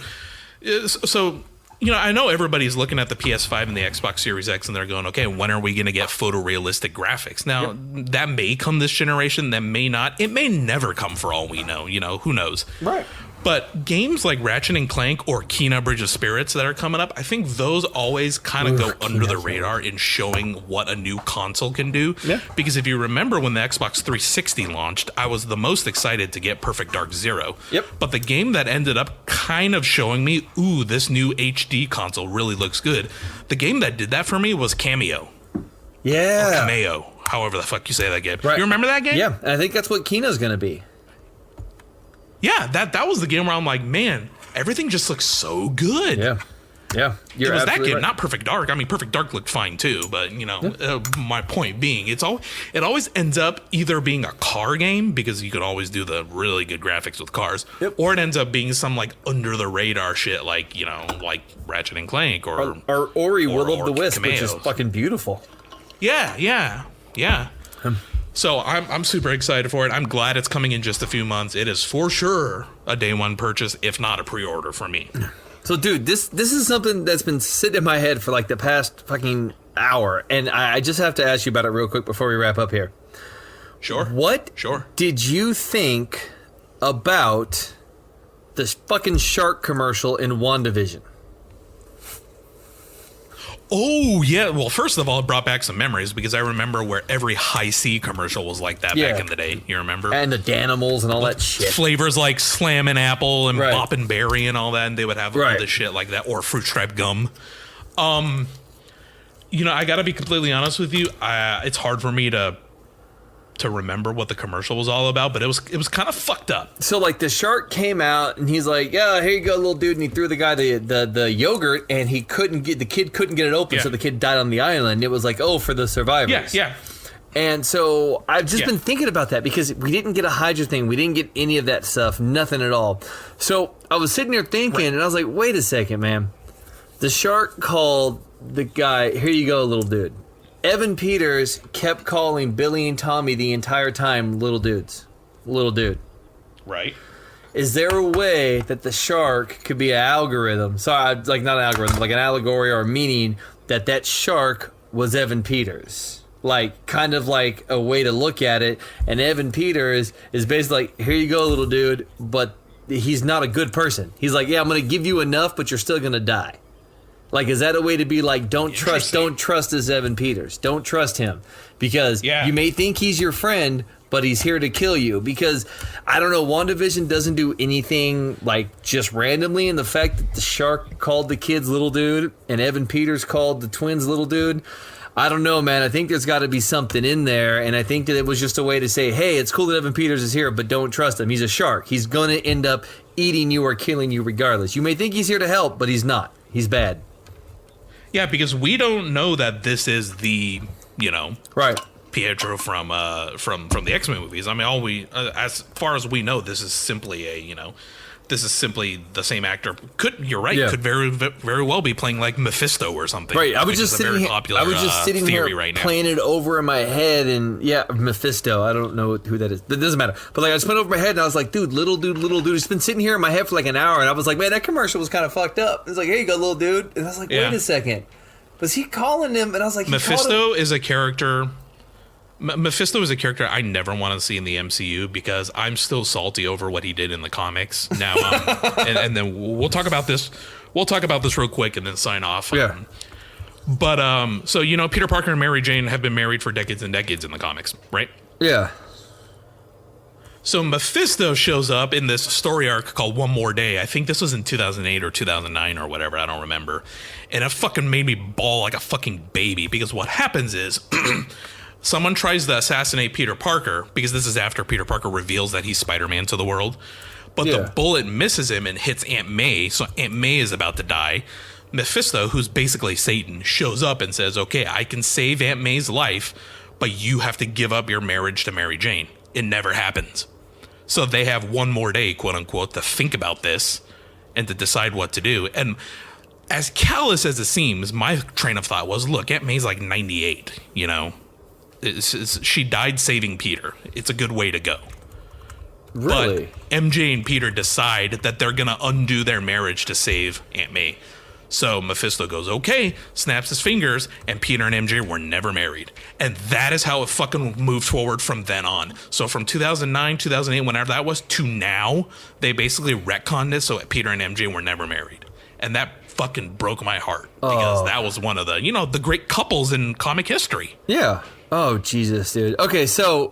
I know everybody's looking at the PS5 and the Xbox Series X and they're going, okay, when are we going to get photorealistic graphics? Now, that may come this generation, that may not. It may never come for all we know, who knows? Right. But games like Ratchet and Clank or Kena Bridge of Spirits that are coming up, I think those always kind of go under the radar in showing what a new console can do. Yeah. Because if you remember when the Xbox 360 launched, I was the most excited to get Perfect Dark Zero. Yep. But the game that ended up kind of showing me, ooh, this new HD console really looks good, the game that did that for me was Cameo. Yeah. Or Cameo, however the fuck you say that game. Right. You remember that game? Yeah, and I think that's what Kena's going to be. Yeah, that was the game where I'm like, man, everything just looks so good. Yeah. It was that game, not Perfect Dark. I mean, Perfect Dark looked fine too, but my point being, it always ends up either being a car game, because you could always do the really good graphics with cars, or it ends up being some like under the radar shit, like like Ratchet and Clank or Ori Will of the Wisp, which is fucking beautiful. Yeah. So I'm super excited for it. I'm glad it's coming in just a few months. It is for sure a day one purchase, if not a pre-order for me. So, dude, this is something that's been sitting in my head for like the past fucking hour, and I just have to ask you about it real quick before we wrap up here. Sure. What did you think about this fucking shark commercial in WandaVision? Oh, yeah. Well, first of all, it brought back some memories, because I remember where every High C commercial was like that back in the day. You remember? And the Danimals and all that shit. Flavors like Slammin' Apple and Boppin' Berry and all that, and they would have all this shit like that, or Fruit Stripe Gum. I got to be completely honest with you. It's hard for me to remember what the commercial was all about, but it was kind of fucked up. So like the shark came out and he's like, yeah, here you go, little dude, and he threw the guy the yogurt, and the kid couldn't get it open, so the kid died on the island. It was like, oh, for the survivors. Yeah. And so I've just been thinking about that, because we didn't get a Hydra thing, we didn't get any of that stuff, nothing at all. So I was sitting there thinking, and I was like, wait a second, man. The shark called the guy, here you go, little dude. Evan Peters kept calling Billy and Tommy the entire time little dudes. Little dude. Right. Is there a way that the shark could be an algorithm? Sorry, like not an algorithm, like an allegory or a meaning that shark was Evan Peters. Like, kind of like a way to look at it. And Evan Peters is basically like, here you go, little dude, but he's not a good person. He's like, yeah, I'm going to give you enough, but you're still going to die. Like, is that a way to be like, don't trust this Evan Peters. Don't trust him. Because you may think he's your friend, but he's here to kill you. Because, I don't know, WandaVision doesn't do anything, like, just randomly. And the fact that the shark called the kids little dude and Evan Peters called the twins little dude, I don't know, man. I think there's got to be something in there, and I think that it was just a way to say, hey, it's cool that Evan Peters is here, but don't trust him. He's a shark. He's going to end up eating you or killing you regardless. You may think he's here to help, but he's not. He's bad. Yeah, because we don't know that this is the, right, Pietro from the X-Men movies. I mean, as far as we know, this is simply this is simply the same actor. Could very well be playing like Mephisto or something. Right. I was just sitting here right now. Playing it over in my head, and Mephisto. I don't know who that is. It doesn't matter. But like, I just went over my head, and I was like, dude, little dude. It's been sitting here in my head for like an hour, and I was like, man, that commercial was kind of fucked up. It's like, here you go, little dude. And I was like, wait a second. Was he calling him? And I was like, Mephisto is a character. Mephisto is a character I never want to see in the MCU because I'm still salty over what he did in the comics. Now, and then we'll talk about this. We'll talk about this real quick and then sign off. Yeah. So Peter Parker and Mary Jane have been married for decades and decades in the comics, right? Yeah. So Mephisto shows up in this story arc called One More Day. I think this was in 2008 or 2009 or whatever. I don't remember. And it fucking made me bawl like a fucking baby because what happens is. Someone tries to assassinate Peter Parker because this is after Peter Parker reveals that he's Spider-Man to the world. But the bullet misses him and hits Aunt May. So Aunt May is about to die. Mephisto, who's basically Satan, shows up and says, okay, I can save Aunt May's life, but you have to give up your marriage to Mary Jane. It never happens. So they have one more day, quote unquote, to think about this and to decide what to do. And as callous as it seems, my train of thought was, look, Aunt May's like 98, she died saving Peter. It's a good way to go. Really? But MJ and Peter decide that they're going to undo their marriage to save Aunt May. So Mephisto goes, okay, snaps his fingers, and Peter and MJ were never married. And that is how it fucking moved forward from then on. So from 2009, 2008, whenever that was, to now, they basically retconned it so Peter and MJ were never married. And that fucking broke my heart because that was one of the, the great couples in comic history. Yeah. Oh, Jesus, dude. Okay, so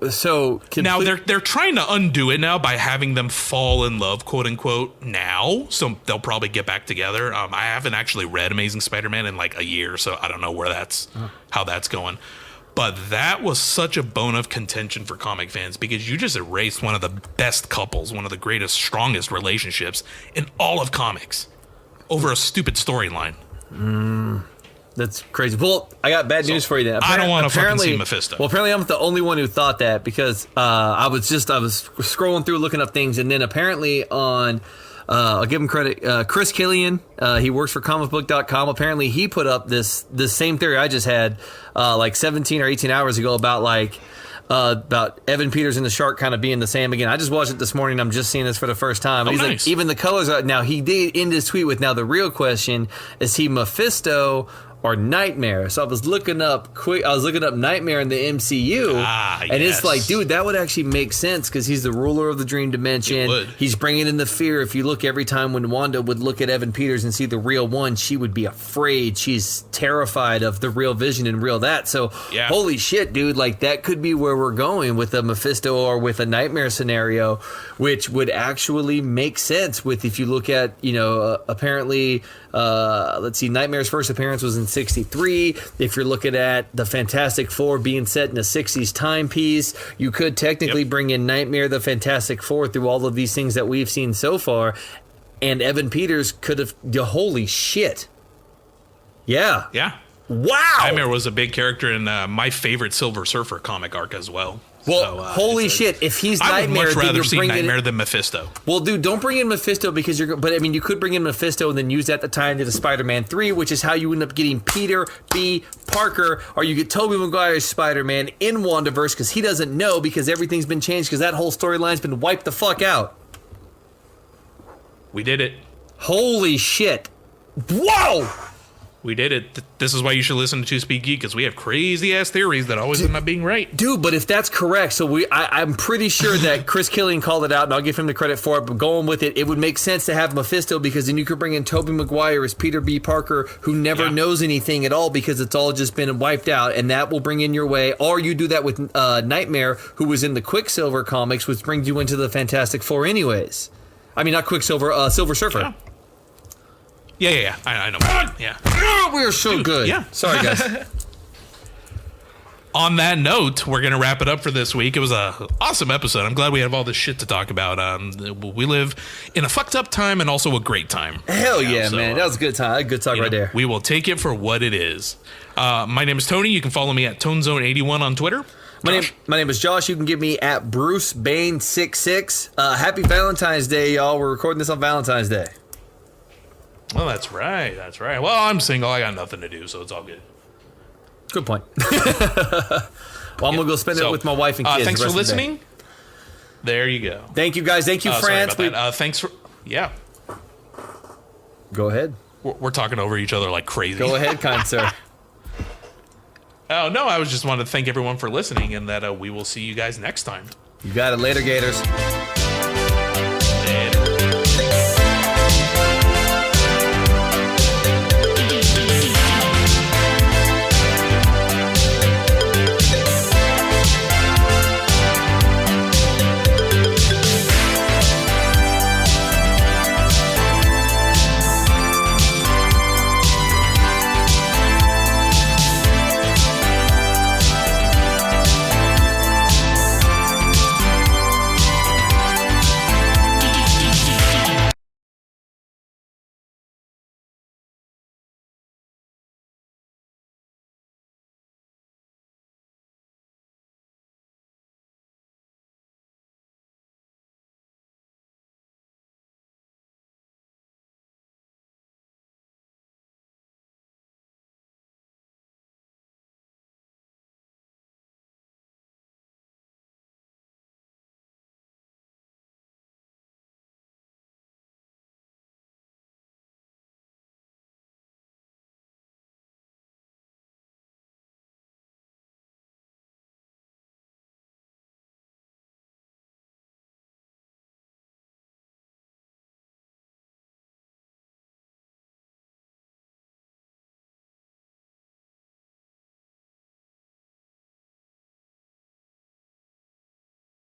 now they're trying to undo it now by having them fall in love, quote unquote, now. So they'll probably get back together. I haven't actually read Amazing Spider-Man in like a year, so I don't know how that's going. But that was such a bone of contention for comic fans because you just erased one of the best couples, one of the greatest, strongest relationships in all of comics over a stupid storyline. That's crazy. Well, I got bad news for you then. I don't want to fucking see Mephisto. Well, apparently I'm the only one who thought that because I was scrolling through looking up things, and then apparently on I'll give him credit, Chris Killian, he works for comicbook.com. Apparently he put up this same theory I just had like 17 or 18 hours ago about Evan Peters and the shark kind of being the same again. I just watched it this morning. I'm just seeing this for the first time. He's nice. like, even the colors are. Now, he did end his tweet with, now the real question, is he Mephisto or Nightmare? So I was looking up Nightmare in the MCU, and it's like, dude, that would actually make sense because he's the ruler of the dream dimension. He's bringing in the fear. If you look every time when Wanda would look at Evan Peters and see the real one, she would be afraid. She's terrified of the real Vision and real that. So holy shit, dude, like that could be where we're going with a Mephisto or with a Nightmare scenario, which would actually make sense with, if you look at, apparently, let's see, Nightmare's first appearance was in 63. If you're looking at the Fantastic Four being set in a 60s timepiece, you could technically bring in Nightmare, the Fantastic Four, through all of these things that we've seen so far, and Evan Peters could have. Holy shit! Yeah. Wow. Nightmare was a big character in my favorite Silver Surfer comic arc as well. Well, so, holy shit! If he's Nightmare, I would much rather see Nightmare than Mephisto. Well, dude, don't bring in Mephisto because you're. But I mean, you could bring in Mephisto and then use that at the time to the Spider-Man 3, which is how you end up getting Peter B. Parker, or you get Tobey Maguire's Spider-Man in WandaVision because he doesn't know because everything's been changed because that whole storyline's been wiped the fuck out. We did it. Holy shit! Whoa! We did it. This is why you should listen to Speak Geek, because we have crazy ass theories that always end up being right. Dude, but if that's correct, so I'm pretty sure that Chris Killian called it out, and I'll give him the credit for it, but going with it, it would make sense to have Mephisto, because then you could bring in Tobey Maguire as Peter B. Parker, who never knows anything at all because it's all just been wiped out, and that will bring in your way. Or you do that with Nightmare, who was in the Quicksilver comics, which brings you into the Fantastic Four anyways. I mean, not Quicksilver, Silver Surfer. Yeah. I know. Yeah. Oh, we are so good. Yeah. Sorry, guys. On that note, we're going to wrap it up for this week. It was an awesome episode. I'm glad we have all this shit to talk about. We live in a fucked up time and also a great time. Hell yeah, so, man. That was a good time. Good talk right there. We will take it for what it is. My name is Tony. You can follow me at ToneZone81 on Twitter. My name is Josh. You can get me at BruceBane66. Happy Valentine's Day, y'all. We're recording this on Valentine's Day. Oh, that's right. Well, I'm single. I got nothing to do, so it's all good. Good point. Well, I'm going to go spend it with my wife and kids. Thanks for listening. There you go. Thank you, guys. Thank you, France. Thanks for... Yeah. Go ahead. We're talking over each other like crazy. Go ahead, kind sir. Oh, no, I was just wanted to thank everyone for listening, and that we will see you guys next time. You got it. Later, Gators.